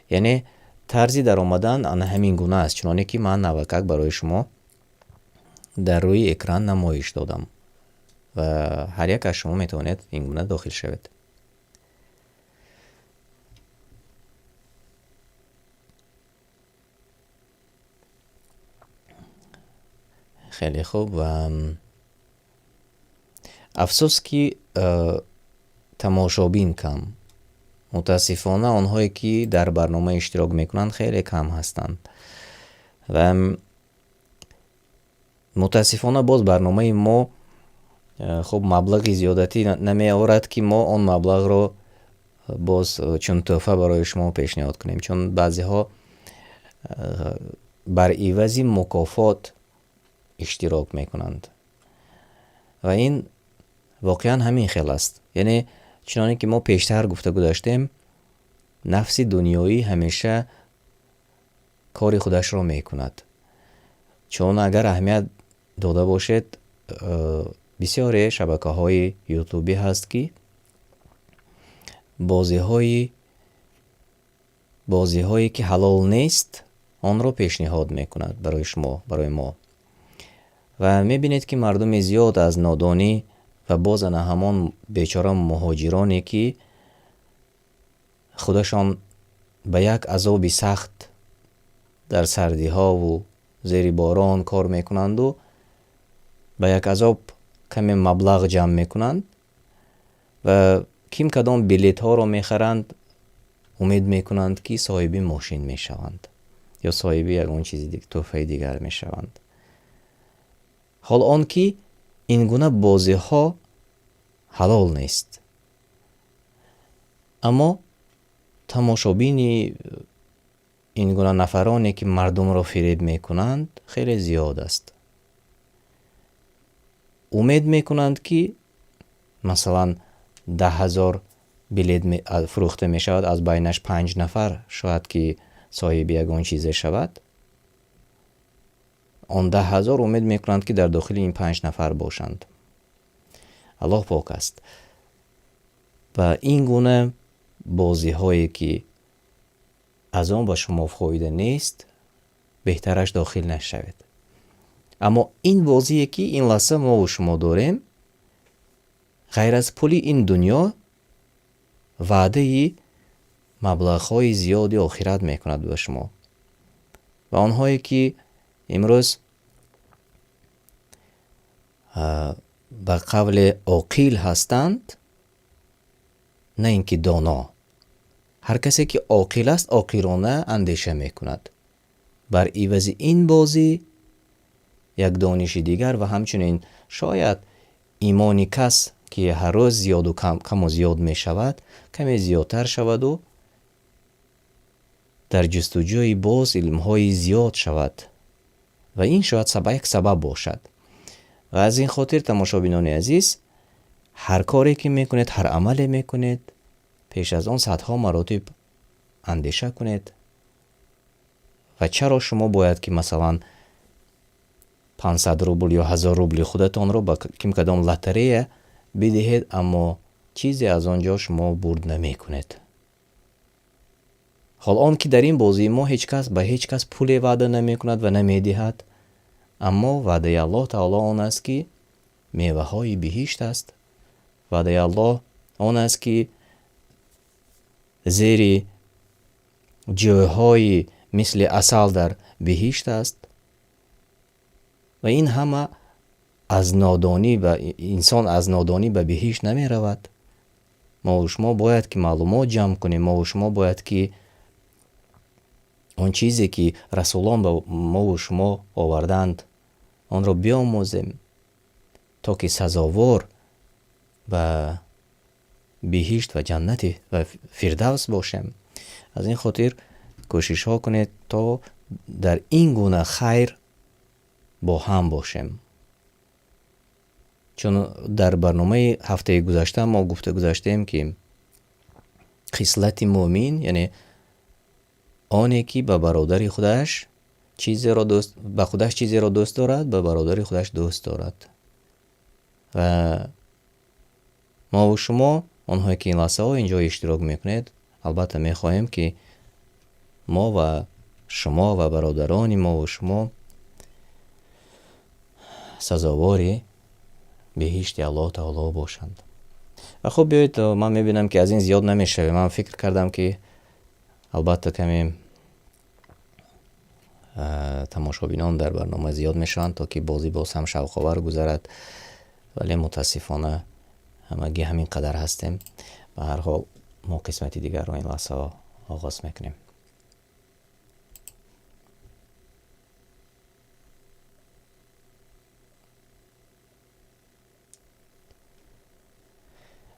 یعنی طرزی در آمدن آن همین گونه است، چنانه که من نوکک برای شما در روی اکران نمایش دادم و هر یک از شما میتوانید این گونه داخل شوید. خیلی خوب. و افسوس که تماشابین کم، متاسفانه آنهایی که در برنامه اشتراک میکنند خیلی کم هستند و متاسفانه باز برنامه ما خب مبلغ زیادتی نمی آورد که ما آن مبلغ رو باز چون تحفه برای شما پیشنهاد کنیم، چون بعضی ها بر عوض مکافات اشتراک میکنند و این واقعا همین خیل است. یعنی چنانه که ما پیشتر گفتگو داشتیم، نفس دنیایی همیشه کار خودش را میکند. چون اگر اهمیت داده باشید بسیاری شبکه های یوتیوبی هست که بازی هایی که حلال نیست آن را پیشنهاد میکند برای ما و میبینید که مردم زیاد از نادانی و بازن همان بیچاره مهاجرانی که خودشان به یک عذاب سخت در سردی ها و زیر باران کار میکنند و به یک عذاب کمی مبلغ جمع میکنند و کم کدام بلیط ها را میخرند، امید میکنند که صاحبی ماشین میشوند یا صاحبی یگان چیزی دیگر، تحفه دیگر میشوند. حال آن که این گونه بازی ها حلال نیست، اما تماشابین این گونه نفرانی که مردم را فریب میکنند خیلی زیاد است. امید میکنند که مثلا 10,000 بلیط فروخته می شود، از بینش 5 نفر شاید که صاحب یگان چیزی شود. آن 10,000 امید میکنند که در داخل این 5 نفر باشند. الله پاک است. و این گونه بازی هایی که از آن با شما فایده نیست بهترش داخل نشوید. اما این بازی که این لحظه ما و شما داریم غیر از پولی این دنیا وعده مبلغ های زیادی آخرت میکند به شما و آنهایی که امروز به قول عاقل هستند، نه اینکه دانا، هر کسی که عاقل است عاقلانه اندیشه میکند. بر عوض این بازی یک دانش دیگر و همچنین شاید ایمانی کس که هر روز زیاد و کم و زیاد می شود کمی زیادتر شود و در جستجوی باز علمهای زیاد شود و این شاید یک سبب باشد. و از این خاطر تماشابینان عزیز، هر کاری که میکنید، هر عملی میکنید، پیش از آن صدها مراتب اندیشه کنید و چرا شما باید که مثلا 500 روبل یا 1000 روبل خودتان رو با کم کدام لاتری بدهید اما چیزی از آنجا شما برد نمی کنید. حال آن که در این بازی ما هیچ کس به هیچ کس پول وعده نمی کند و نمی دهد، اما وعده الله تعالی آن است که میوه های بهشت است. وعده الله آن است که زیر جایهای مثل عسل در بهشت است و این همه از نادانی و انسان از نادانی به بهشت نمی رود. ما و شما باید که معلومات جمع کنیم، ما و شما باید که آن چیزی که رسولان به ما و شما آوردند آن را بیاموزیم تا که سزاوار به بهشت و جنت و فردوس باشیم. از این خاطر کوشش ها کنید تا در این گونه خیر با هم باشیم. چون در برنامه هفته گذشته ما گذاشتیم که خصلت مؤمن یعنی آنی که به برادر خودش به خودش چیزی را دوست دارد، به برادر خودش دوست دارد. و ما و شما آنهایی که این لحظه ها اینجا اشتراک میکنید البته میخواهیم که ما و شما و برادران ما و شما سزاواری بهشت الله تعالی باشند. و خب بیایید، من میبینم که از این زیاد نمیشه. من فکر کردم که البته کمی تماشابینان در برنامه زیاد میشوند تا که بازی باز هم شوق‌آور گذرد، ولی متاسفانه همگی همین قدر هستیم. به هر حال ما قسمتی دیگر رو این لحظه آغاز میکنیم.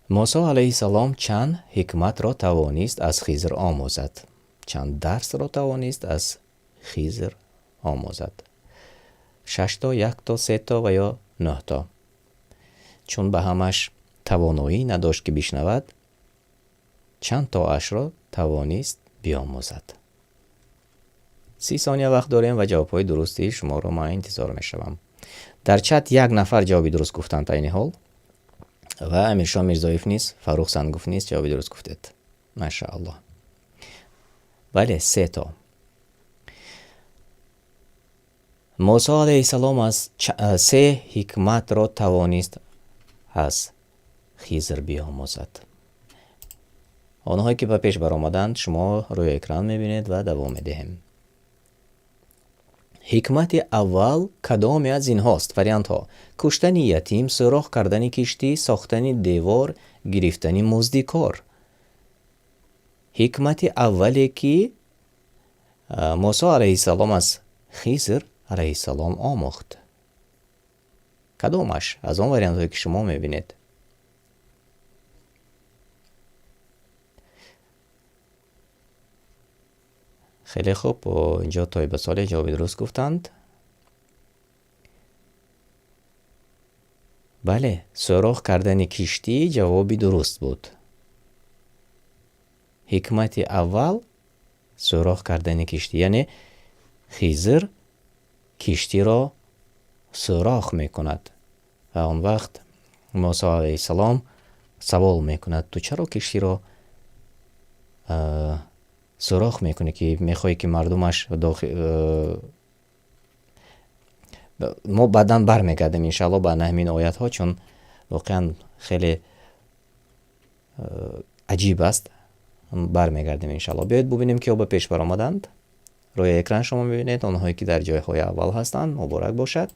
موسی علیه السلام چند حکمت را توانست از خضر آموزد؟ چند درس را توانست از خضر آموزد؟ 6 تا، 1 تا، 3 تا و یا 9 تا؟ چون به همش توانایی نداشت که بشنود، چند تا اش را توانست بیاموزد؟ 30 ثانیه وقت داریم و جوابهای درستی شما رو من انتظار میشوم. در چت یک نفر جوابی درست گفتند تا این حال و امیرشاه میرزایف نیست، فاروق سنگوف نیست، جوابی درست گفتید. ماشاءالله. بله 3 تا. موسی علیه السلام از 3 حکمت را توانست از خضر بیاموزد. آنهایی که به پیش برآمدند شما روی اکران میبینید و دوام میدهیم. حکمت اول کدام از این هاست؟ وریانت ها: کشتن یتیم، سوراخ کردن کشتی، ساختن دیوار، گرفتن مزد کار. حکمت اولی که موسی علیه السلام از خضر علیه السلام آموخت کدامش از آن وریانت هایی که شما میبینید؟ خیلی خوب، اینجا طیبه صالح جواب درست گفتند. بله، سوراخ کردن کشتی جوابی درست بود. حکمت اول سوراخ کردن کشتی، یعنی خضر کشتی را سوراخ میکند و اون وقت موسی علیه السلام سوال میکند تو چرا کشتی را سوراخ میکنه که میخوای که مردمش ما بعدا برمیگردیم انشاءالله به همین آیات ها، چون واقعا خیلی عجیب است. برمیگردیم انشاءالله. بیاید ببینیم که به پیش برآمدند. روی اکران شما میبینید آنهایی که در جایهای اول هستند مبارک باشد.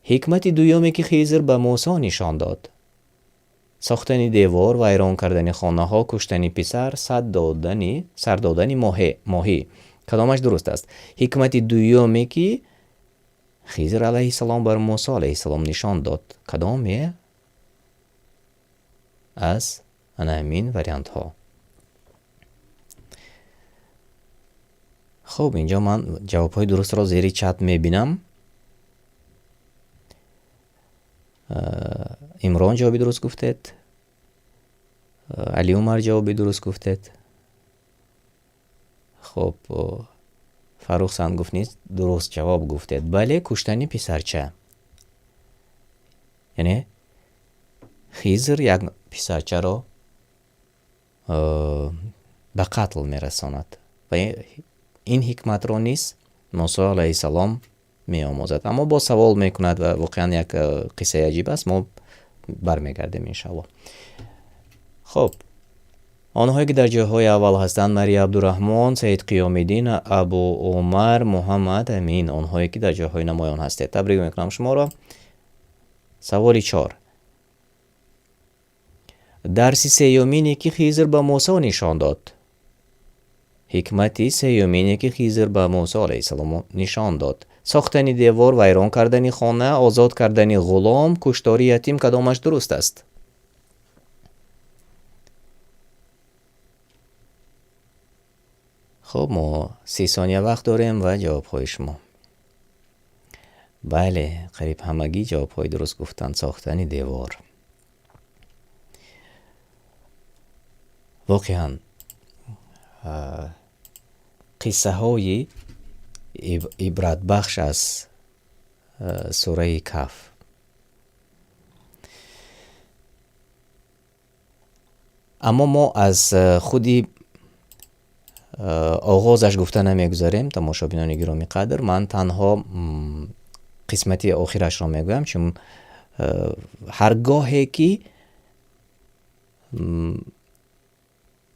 حکمت دومی که خضر به موسی نشان داد: ساختن دیوار، ویران کردن خانه ها، کشتن پسر، سر دادن ماهی. کدامش درست است؟ حکمت دومی که خضر علیه السلام بر موسی علیه السلام نشان داد کدامیه از همین وریانت ها؟ خب اینجا من جواب های درست را زیر چت میبینم. عمران جوابی درست گفتید. علی عمر جوابی درست گفتید. خب فاروق سنگوف نیست، درست جواب گفتید. بله، کشتن پسرچه، یعنی خضر یک پسرچه را به قتل میرساند و این حکمت را نیست موسی علیه السلام می آموزد، اما با سوال میکند و واقعا یک قصه عجیب است. ما برمیگردیم انشاءالله. خب آنهایی که در جاهای اول هستند: مریم عبدالرحمن، سید قیام الدین، ابو عمر، محمد امین. آنهایی که در جاهای نمایان هستید تبریک میکنم شما را. سوال 4: درس سیومینی که خضر به موسی نشان داد. حکمت سیومینی که خضر به موسی علیه السلام نشان داد: ساختن دیوار، ویران کردن خانه، آزاد کردن غلام، کشتار یتیم. کدامش درست است؟ خب ما 30 ثانیه وقت داریم و جواب های شما. بله، قریب همگی جواب های درست گفتند. ساختن دیوار. واقعا قصه های عبرت بخش از سوره کهف. اما ما از خودی آغازش گفته نمیگذاریم تماشابینان گرامی قدر. من تنها قسمتی آخرش را میگویم، چون هرگاهی که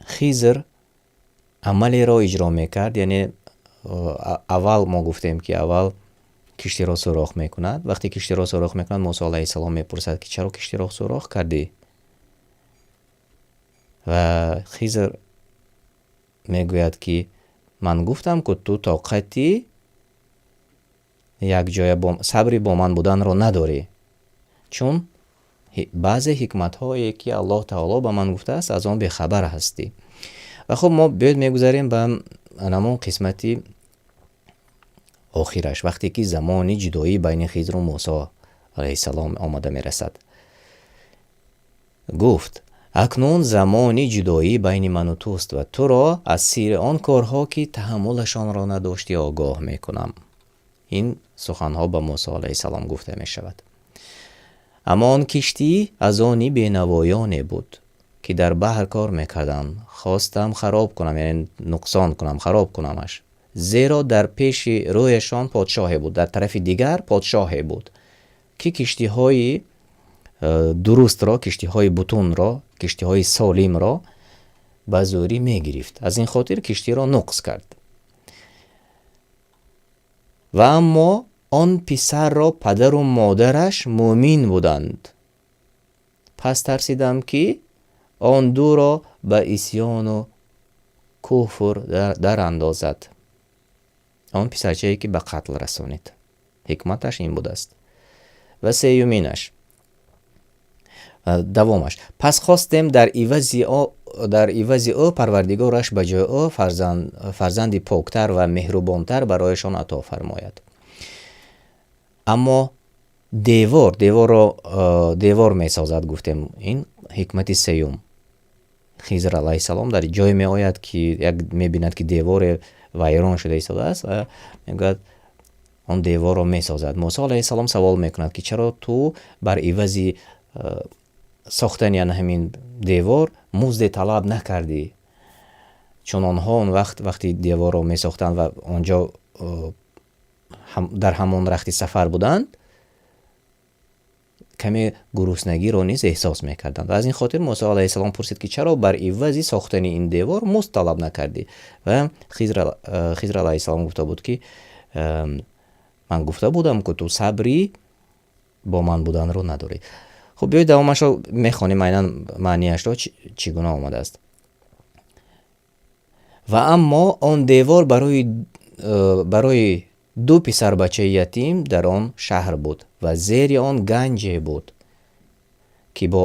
خضر عملی را اجرا میکرد، یعنی اول ما گفتیم که اول کشتی را سوراخ میکند. وقتی کشتی را سوراخ میکند موسی علیه السلام میپرسد که چرا کشتی را سوراخ کردی؟ و خضر میگوید که من گفتم که تو طاقتی یک جای صبری با من بودن را نداری، چون بعضی حکمت هایی که الله تعالی به من گفته است از آن بیخبر هستی. و خب ما بیاید میگذاریم به همون قسمتی آخرش، وقتی که زمانی جدایی بین خضر و موسی علیه السلام آمده میرسد. گفت اکنون زمانی جدایی بین من و توست و تو را از سیر آن کارها که تحملشان را نداشتی آگاه میکنم. این سخنها به موسی علیه السلام گفته می شود. اما آن کشتی از آنی بینوایانی بود که در بحر کار میکردند. خواستم خراب کنم، یعنی نقصان کنم، خراب کنمش، زیرا در پیش رویشان پادشاهی بود، در طرف دیگر پادشاهی بود که کشتی های درست را، کشتی های بتون را، کشتی های سالم را به زوری می گرفت. از این خاطر کشتی را نقص کرد. و اما آن پسر را پدر و مادرش مؤمن بودند. پس ترسیدم که آن دو را به عصیان و کفر در اندازد. آن پسرچه‌ای که به قتل رسانید. حکمتش این بود است. و سیومینش، دوامش، پس خواستیم در عوض او پروردگارش به جای او فرزندی پاکتر و مهربانتر برایشان عطا فرماید. اما دیوار می سازد. گفتیم این حکمت سیوم. خضر علیه السلام در جای می آید که می بیند که دیوار ویران شده ایستاده است و میگوید آن دیوار را می سازد. موسی علیه السلام سوال میکند که چرا تو بر عوض ساختن یعنی همین دیوار مزد طلب نکردی؟ چون آنها اون وقتی دیوار را می ساختند و آنجا در همان رخت سفر بودند، کمی گرسنگی را نیز احساس میکردند. و از این خاطر موسی علیه السلام پرسید که چرا بر عوض ساختن این دیوار مزد طلب نکردی؟ و خضر علیه السلام گفته بود که من گفته بودم که تو صبری با من بودن رو نداری. خب بیایید دوامش رو میخوانیم، معنیش رو چگونه آمده است. و اما آن دیوار برای دو پسر بچه یتیم در آن شهر بود و زیر آن گنج بود که به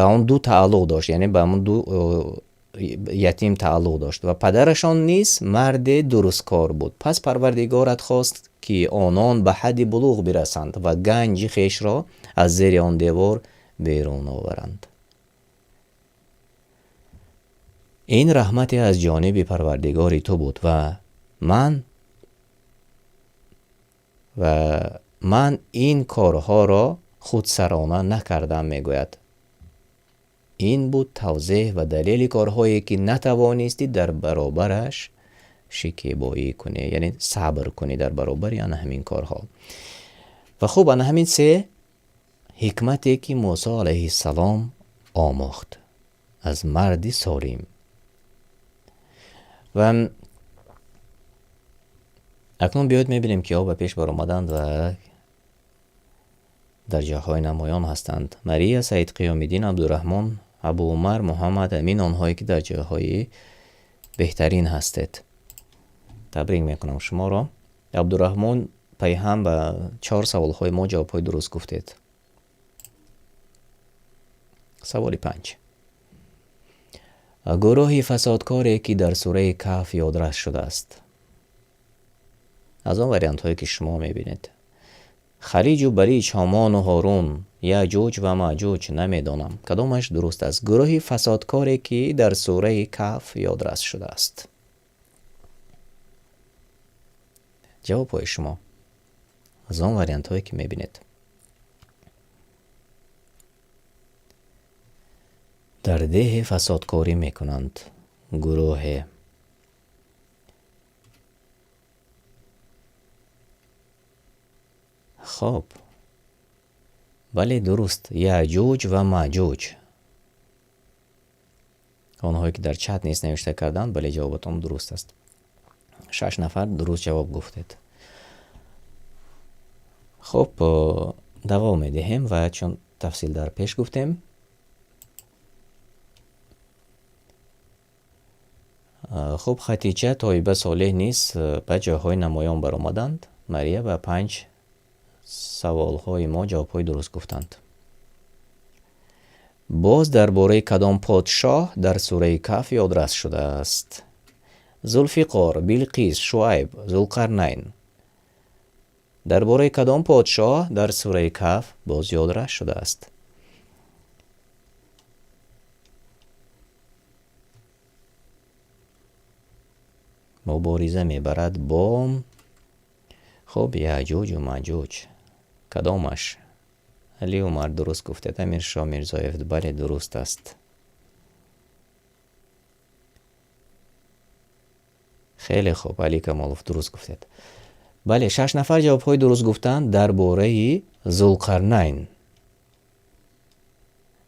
آن دو تعلق داشت، یعنی به آن دو یتیم تعلق داشت و پدرشان نیز مرد درستکار بود. پس پروردگارت خواست که آنان به حد بلوغ برسند و گنج خیش را از زیر آن دیوار بیرون آورند. این رحمت از جانب پروردگار تو بود و من این کارها را خودسرانه نکردم. میگوید این بود توضیح و دلیل کارهایی که نتوانستی در برابرش شکیبایی کنی، یعنی صبر کنی در برابر یعنی همین کارها. و خوب آن همین سه حکمتی که موسی علیه السلام آموخت از مردی سالم. و اکنون بیاید میبینیم که به پیش بر آمدند و در جاهای نمایان هستند. مریا، سید قیام الدین، عبدالرحمن، ابو عمر، محمد امین، آنهایی که در جاهای بهترین هستید. تبریک میکنم شما را. عبدالرحمن پیهم به 4 سوالهای ما جوابهای درست گفتید. سوال 5. گروه فسادکاری که در سوره کهف یادرس شده است. از آن وریانت هایی که شما میبینید. خلیج و بریج، هامان و هارون، یاجوج و ماجوج نمیدانم کدامش درست است. گروه فسادکاری که در سوره کهف یادرس شده است. جواب های شما از آن وریانت هایی که میبینید. در ده فسادکاری میکنند. گروه خب بله درست، یاجوج و ماجوج. آنهایی که در چت نیست نوشته کردند، بله جوابتون درست است. 6 نفر درست جواب گفتید. خب دوام میدهیم و چون تفصیل در پیش گفتیم، خب خدیجه، طیبه، صالح نیست به جاهای نمایان برآمدند. مریم و 5 سوالهای ما جوابهای درست گفتند. باز درباره کدام پادشاه در سوره کهف یادرس شده است؟ ذوالفقار، بلقیس، شعیب، ذوالقرنین. درباره کدام پادشاه در سوره کهف باز یاد شده است؟ مبارزه میبرد با خب یعجوج و معجوج. کدامش؟ علی عمر درست گفته. امیر شاه میرزایف بله درست است. خیلی خوب علی کمالوف درست گفتید. بله 6 نفر جوابهای درست گفتند درباره ذوالقرنین.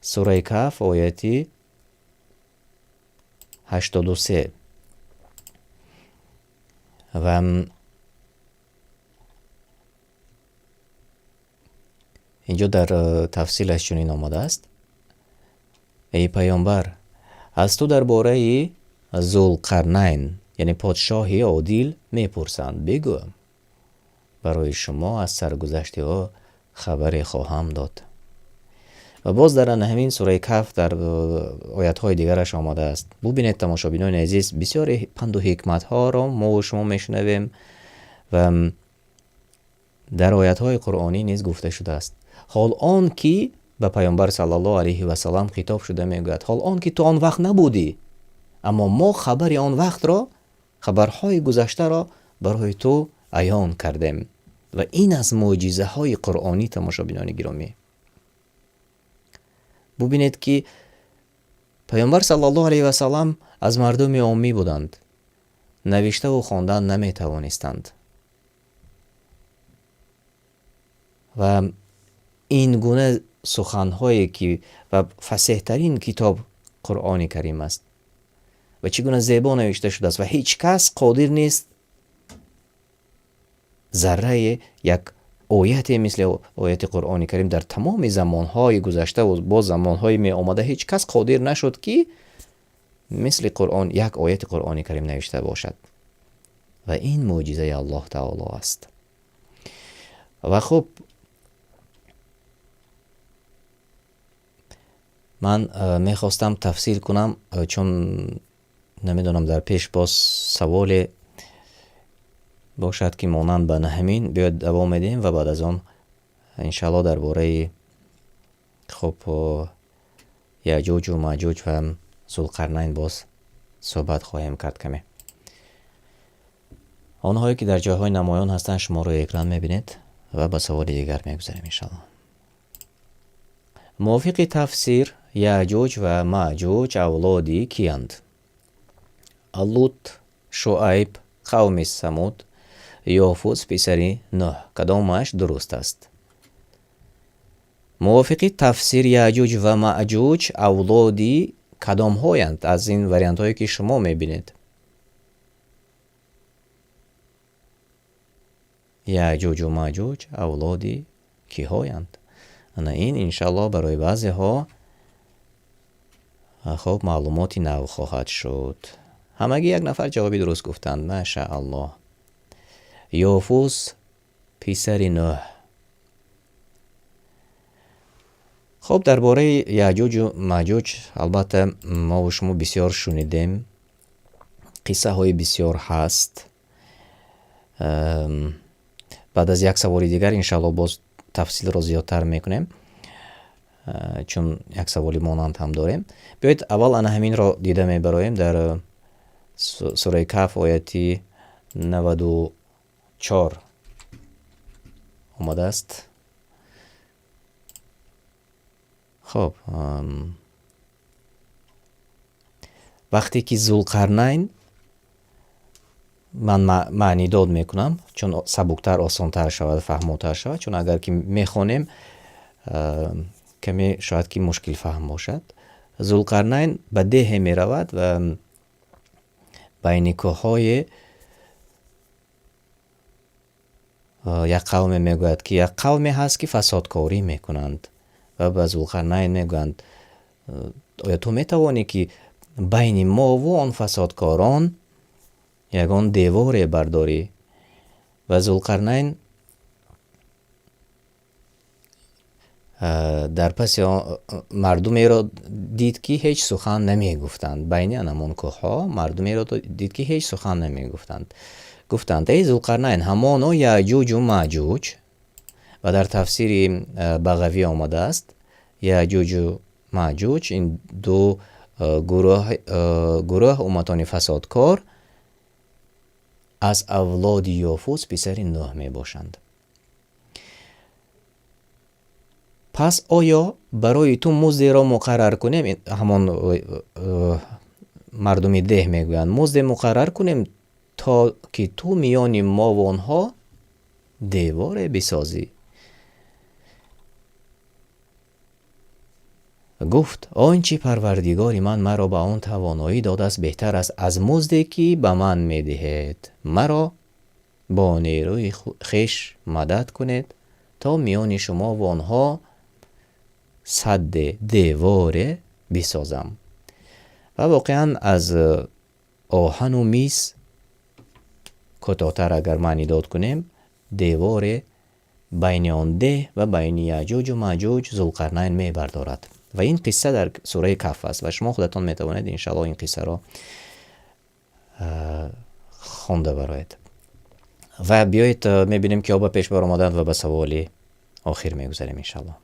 سوره کهف آیه 83 و اینجا در تفصیلش چنین آمده است: ای پیامبر، از تو درباره ذوالقرنین یعنی پادشاهی عادل میپرسند، بگو برای شما از سرگذشت او خبری خواهم داد. و باز در همین سوره کهف در آیات های دیگرش آمده است. ببینید تماشابینان عزیز، بسیار پند و حکمت ها را ما و شما میشنویم و در آیات های قرآنی نیز گفته شده است. حال آن که به پیامبر صلی الله علیه و سلم خطاب شده میگوید حال آن که تو آن وقت نبودی، اما ما خبر آن وقت را، خبرهای گذشته را برای تو عیان کردیم. و این از معجزه های قرآنی تماشابینان گرامی. ببینید که پیامبر صلی الله علیه و سلم از مردم عامی بودند، نوشته و خواندن نمی توانستند و این گونه سخنهایی که و فصیح ترین کتاب قرآن کریم است و چگونه زیبا نوشته شده است و هیچ کس قادر نیست ذره یک آیت مثل آیت قرآن کریم در تمام زمانهای گذشته و با زمانهای می آمده هیچ کس قادر نشد که مثل قرآن یک آیت قرآن کریم نوشته باشد و این معجزه الله تعالی است. و خب من میخواستم تفسیر کنم چون نمیدونم در پیش باز سوال باشد که مانند به همین بیاد دوام میدیم و بعد از آن انشاءالله درباره خب یعجوج و معجوج و ذوالقرنین باز صحبت خواهیم کرد کمی. آنهایی که در جاهای نمایان هستند شما رو اکران میبینید و به سوال دیگر میگذاریم انشاءالله. موافق تفسیر یعجوج و معجوج اولادی کیند؟ لوط، شعیب، قوم ثمود، یافوز پسری نوح. کدامش درست است؟ موافق تفسیر یعجوج و معجوج اولادی کدام هایند از این وریانت هایی که شما میبینید؟ یعجوج و معجوج اولادی کی هایند؟ این انشاءالله برای بعضی ها خب معلوماتی نو خواهد شد. همگی یک نفر جوابی درست گفتند، ماشاءالله. یافوز پسر نوح. خب درباره یعجوج و معجوج البته ما و شما بسیار شنیدیم، قصه های بسیار هست. بعد از یک سوال دیگر انشاءالله باز تفصیل را زیادتر میکنیم چون یک سوالی مانند هم داریم. بیایید اول همین را دیده میبراییم. در سوره کهف آیه 94 آمده است. خب وقتی که ذوالقرنین، من معنی داد میکنم چون سبکتر آسانتر شود فهموتر شود، چون اگر که میخونیم کمی شاید که مشکل فهم باشد. ذوالقرنین به ده می رود و بین کوههای یک قوم میگوید که یک قومی هست که فسادکاری میکنند و به ذوالقرنین میگویند آیا تو میتوانی که بین ما و آن فسادکاران یگان دیوار برداری؟ و ذوالقرنین در پس مردمی را دید که هیچ سخن نمی گفتند. بین انمان کوه ها مردمی را دید که هیچ سخن نمی گفتند گفتند ای ذوالقرنین همانا یأجوج و مأجوج، و در تفسیر بغوی آمده است یأجوج و مأجوج این دو گروه امتان فسادکار از اولاد یافوس پسر نوح می باشند. پس آیا برای تو مزد را مقرر کنیم، همان مردم ده میگویند مزد مقرر کنیم تا که تو میان ما و آنها دیوار بسازی؟ گفت آنچه پروردگار من مرا به آن توانایی داده است بهتر است از مزدی که به من میدهید. مرا با نیروی خویش مدد کنید تا میان شما و آنها سد دیوار بسازم. و واقعا از آهن و میس کوتاه‌تر اگر معنی داد کنیم، دیوار بین آن ده و بین یأجوج و مأجوج ذوالقرنین می بردارد. و این قصه در سوره کهف است و شما خودتان می توانید انشاءالله این قصه را خوانده برایید. و بیایید می بینیم که آب پیش بر آمدند و به سوال آخر می گذاریم انشاءالله.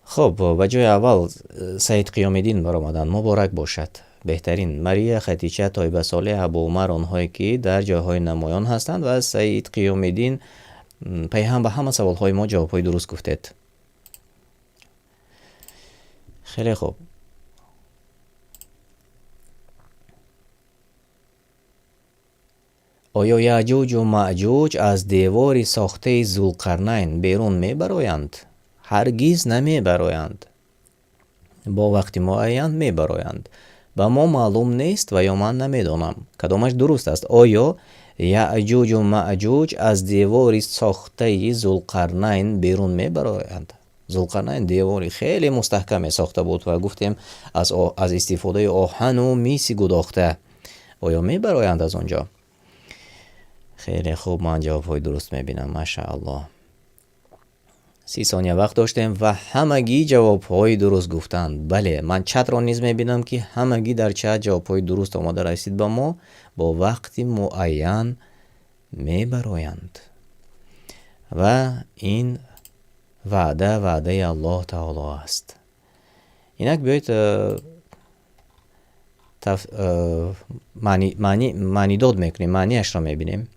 خب و جای اول سید قیام الدین بر آمدند، مبارک باشد. بهترین مریم خدیجه طیبه صالح ابو عمر آنهایی که در جاهای نمایان هستند و سید قیام الدین پیهم به همه سوالهای ما جوابهای درست گفتید. خیلی خوب. آیا یأجوج و مأجوج از دیوار ساخته ذوالقرنین بیرون می برآیند؟ هرگز نمی برآیند. با وقت معین می برآیند. به ما معلوم نیست و یا من نمیدانم کدامش درست است. آیا یأجوج و مأجوج از دیوار ساخته ذوالقرنین بیرون می برآیند؟ ذوالقرنین دیواری خیلی مستحکم ساخته بود و گفتیم از استفاده آهن و میس گداخته. آیا می برآیند از آنجا؟ خیلی خوب، من جوابهای درست میبینم. ماشاءالله. 30 ثانیه وقت داشتیم و همگی جوابهای درست گفتند. بله، من چت را نیز میبینم که همگی در چت جوابهای درست آماده رسید به ما. با وقت معین میبرایند و این وعده الله تعالی است. اینک بیایید معنی داد میکنیم، معنیش را میبینیم.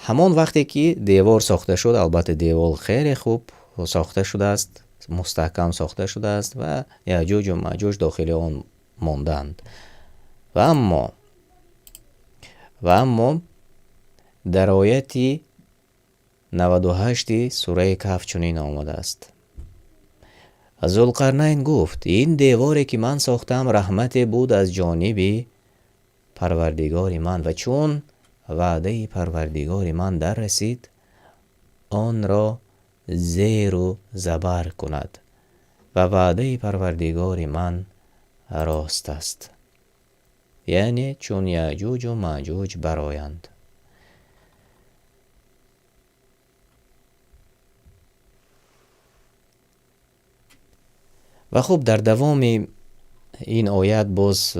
همان وقتی که دیوار ساخته شد، البته دیوار خیلی خوب ساخته شده است، مستحکم ساخته شده است و یأجوج و مأجوج داخل آن ماندند. و اما در آیت 98 سوره کهف چنین آمده است: ذوالقرنین گفت این دیواری که من ساختم رحمت بود از جانب پروردگار من و چون وعده پروردگار من در رسید آن را زیر و زبر کند و وعده پروردگار من راست است. یعنی چون یأجوج و مأجوج برآیند. و خب در دوام این آیت باز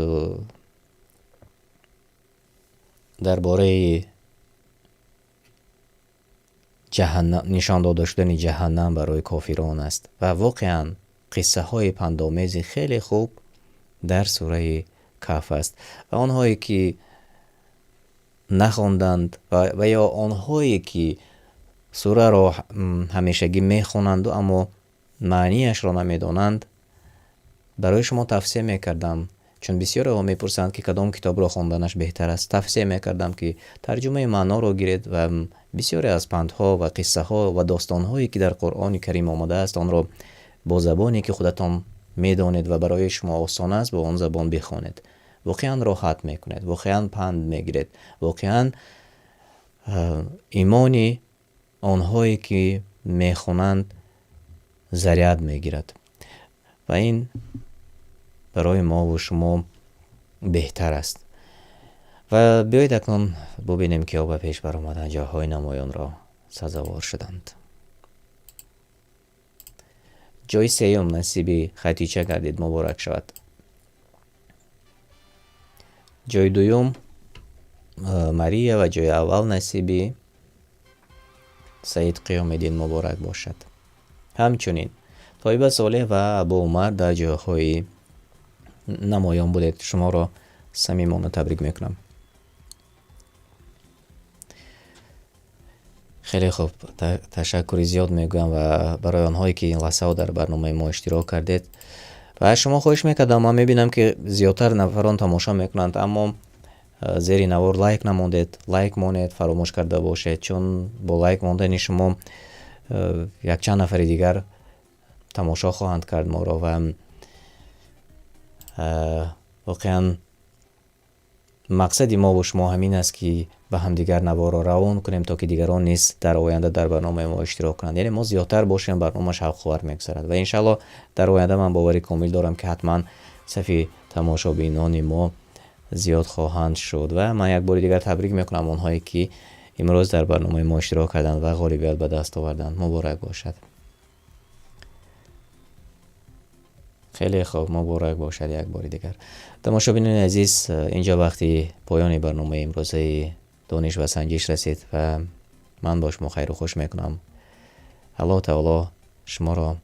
درباره جهنم، نشان داده شدن جهنم برای کافران است و واقعا قصه های پندآمیز خیلی خوب در سوره کهف است و آنهایی که نخواندند و یا آنهایی که سوره را همیشگی میخوانند و اما معنیش را نمیدانند برای شما توصیه میکردم، چون بسیار ها میپرسند که کدام کتاب را خواندنش بهتر است. توصیه میکردم که ترجمه معنا را گیرید و بسیاری از پندها و قصه ها و داستان هایی که در قرآن کریم آمده است آن را با زبانی که خودتان میدانید و برای شما آسان است با آن زبان بخوانید. واقعا راحت میکنید، واقعا پند میگیرید، واقعا ایمانی آنهایی که میخوانند ضرورت میگیرد و این برای ما و شما بهتر است. و بیایید اکنون ببینیم که آب پیش بر آمدن جاهای نمایان را سزاوار شدند. جای سیوم نصیبی خطیچه گردید، مبارک شود. جای دوم ماریا و جای اول نصیبی سید قیام الدین مبارک باشد. همچنین طایبه صالح و ابو عمر در جایهای نمایان بودید. شما را صمیمانه تبریک میکنم. خیلی خوب، تشکر زیاد میگویم و برای آنهایی که این لحظه در برنامه ما اشتراک کردید و شما خواهش میکردم. من میبینم که زیادتر نفران تماشا میکنند اما زیر نوار لایک نموندید. لایک مانید، فراموش کرده باشید، چون با لایک ماندن شما یک چند نفر دیگر تماشا خواهند کرد ما را و واقعا مقصد ما و شما همین است که به هم دیگر نوار را روان کنیم تا که دیگران نیز در آینده در برنامه ما اشتراک کنند. یعنی ما زیادتر باشیم، برنامه شوق‌آور میگذرد و انشالله در آینده من باوری کامل دارم که حتما صفی تماشابینان ما زیاد خواهند شد و من یک بار دیگر تبریک میکنم اونهایی که امروز در برنامه ما اشتراک کردند و غالبیت به دست آوردند. مبارک باشد. خیلی خوب، مبارک باشد یک بار دیگر. تماشابینان عزیز، اینجا وقتی پایان برنامه امروزه دانش و سنجش رسید و من با شما خیر و خوش میکنم. الله تعالی شما را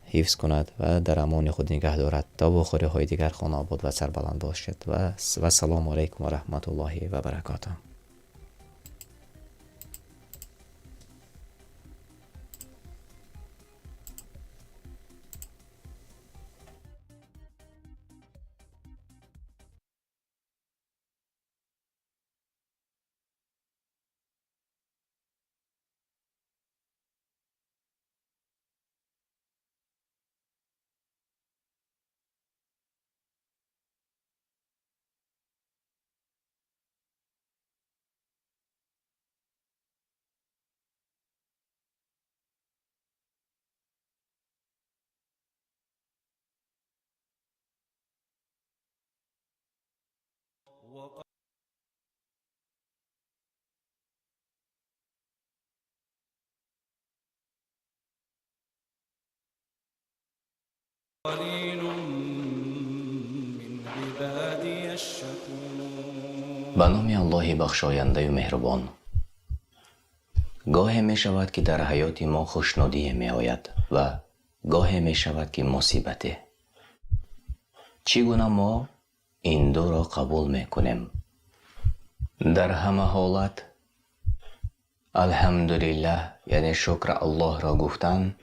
حفظ کند و در امان خود نگه دارد تا بخوری های دیگر خانه آباد و سربلند باشد و سلام علیکم و رحمت الله و برکاته. به نام الله بخشاینده و مهربان. گاهی می شود که در حیات ما خوشنودی می آید و گاهی می شود که مصیبت. چگونه ما این دو را قبول می کنیم؟ در همه حالت الحمدلله یعنی شکر الله را گفتن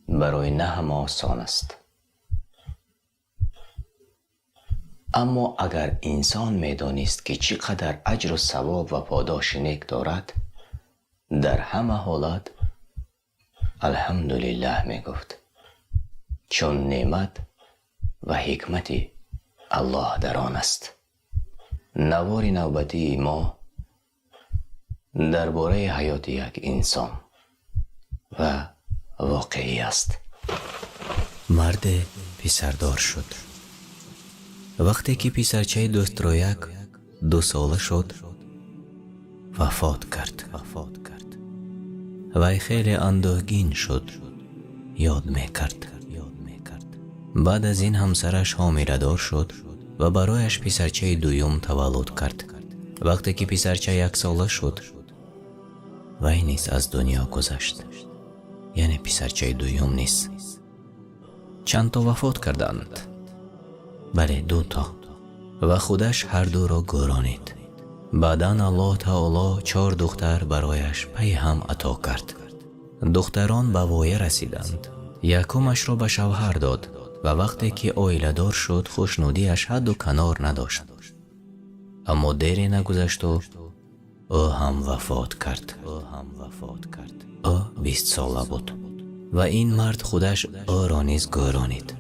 برای نه همه آسان است. اما اگر انسان میدانست که چقدر اجر و ثواب و پاداش نیک دارد، در همه حالت الحمدلله می گفت، چون نعمت و حکمت الله در آن است. نوار نوبتی ما درباره حیات یک انسان و واقعی است. مرد پسردار شد. وقتی که پسرچه دوسترویک 2 ساله شد وفات کرد. وی خیلی اندوهگین شد. یاد میکرد. بعد از این همسرش حامله شد و برایش پسرچه دوم تولد کرد. وقتی که پسرچه 1 ساله شد وی نیز از دنیا گذشت. یعنی پسرچه دوم نیست. چند تا وفات کردند؟ بله 2 تا و خودش هر دو را گرانید. بعداً الله تعالی 4 دختر برایش پی هم عطا کرد. دختران به وایه رسیدند. یکمش را به شوهر داد و وقتی که عائله دار شد خوشنودیش حد و کنار نداشت. اما دیری نگذشت و او هم وفات کرد. او 20 ساله بود و این مرد خودش او را نیز گرانید.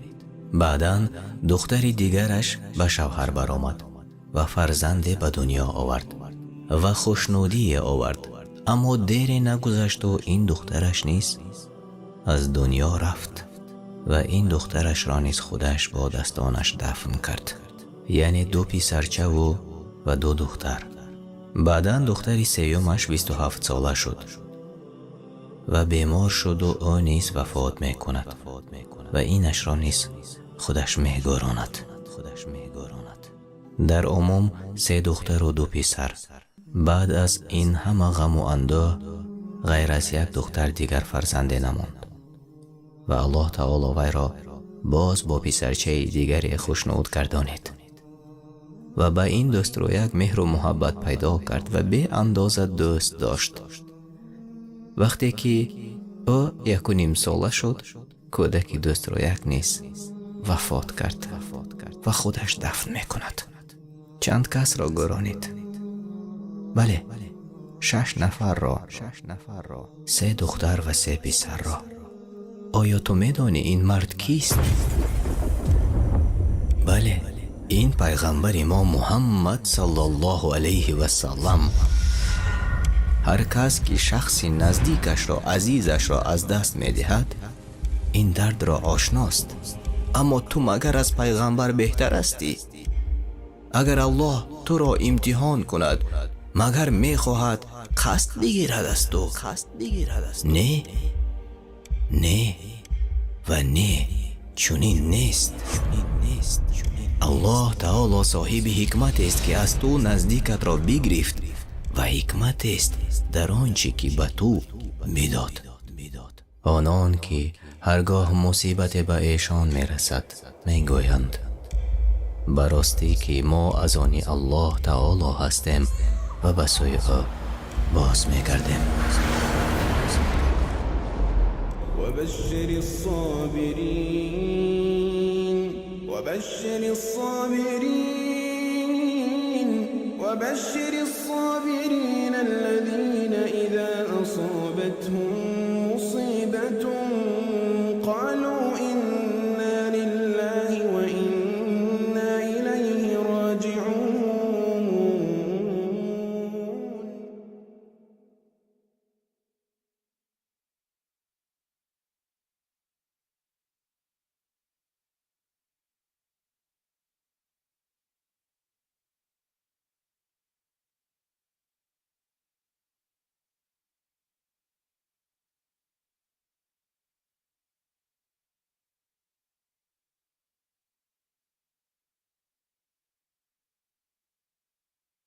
بعداً دختر دیگرش به شوهر برآمد و فرزند به دنیا آورد و خوشنودی آورد. اما دیری نگذشت و این دخترش نیز از دنیا رفت و این دخترش را نیز خودش با دستانش دفن کرد. یعنی 2 پسرچه و 2 دختر. بعداً دختری سیومش 27 ساله شد و بیمار شد و او نیز وفات میکند. و اینش را نیز خودش میگراند. در عموم 3 دختر و 2 پسر. بعد از این همه غم و اندوه غیر از 1 دختر دیگر فرزنده نماند و الله تعالی وی را باز با پسرچه دیگری خوشنود گردانید و به این دوست رو یک مهر و محبت پیدا کرد و به اندازه دوست داشت. وقتی که او 1.5 ساله شد، کودک دوست رو یک نیز وفات کرد و خودش دفن میکند. چند کس را گرانید؟ بله، 6 نفر را، 3 دختر و 3 پسر را. آیا تو میدانی این مرد کیست؟ بله، این پیغمبر ما محمد صلی الله علیه و سلم. هر کس که شخصی نزدیکش را، عزیزش را از دست میدهد، این درد را آشناست. اما تو مگر از پیغمبر بهتر هستی؟ اگر الله تو را امتحان کند، مگر میخواهد قصد بگیرد از تو؟ نه و نه، چنین نیست. الله تعالی صاحب حکمت است که از تو نزدیکت را بگرفت و حکمت است در آنچه که به تو میداد. آنان که هرگاه مصیبت به ایشان میرسد میگویند براستی که ما از آن الله تعالی هستیم و به سوی او باز میگردیم. وبشر الصابرين الذين إذا أصابتهم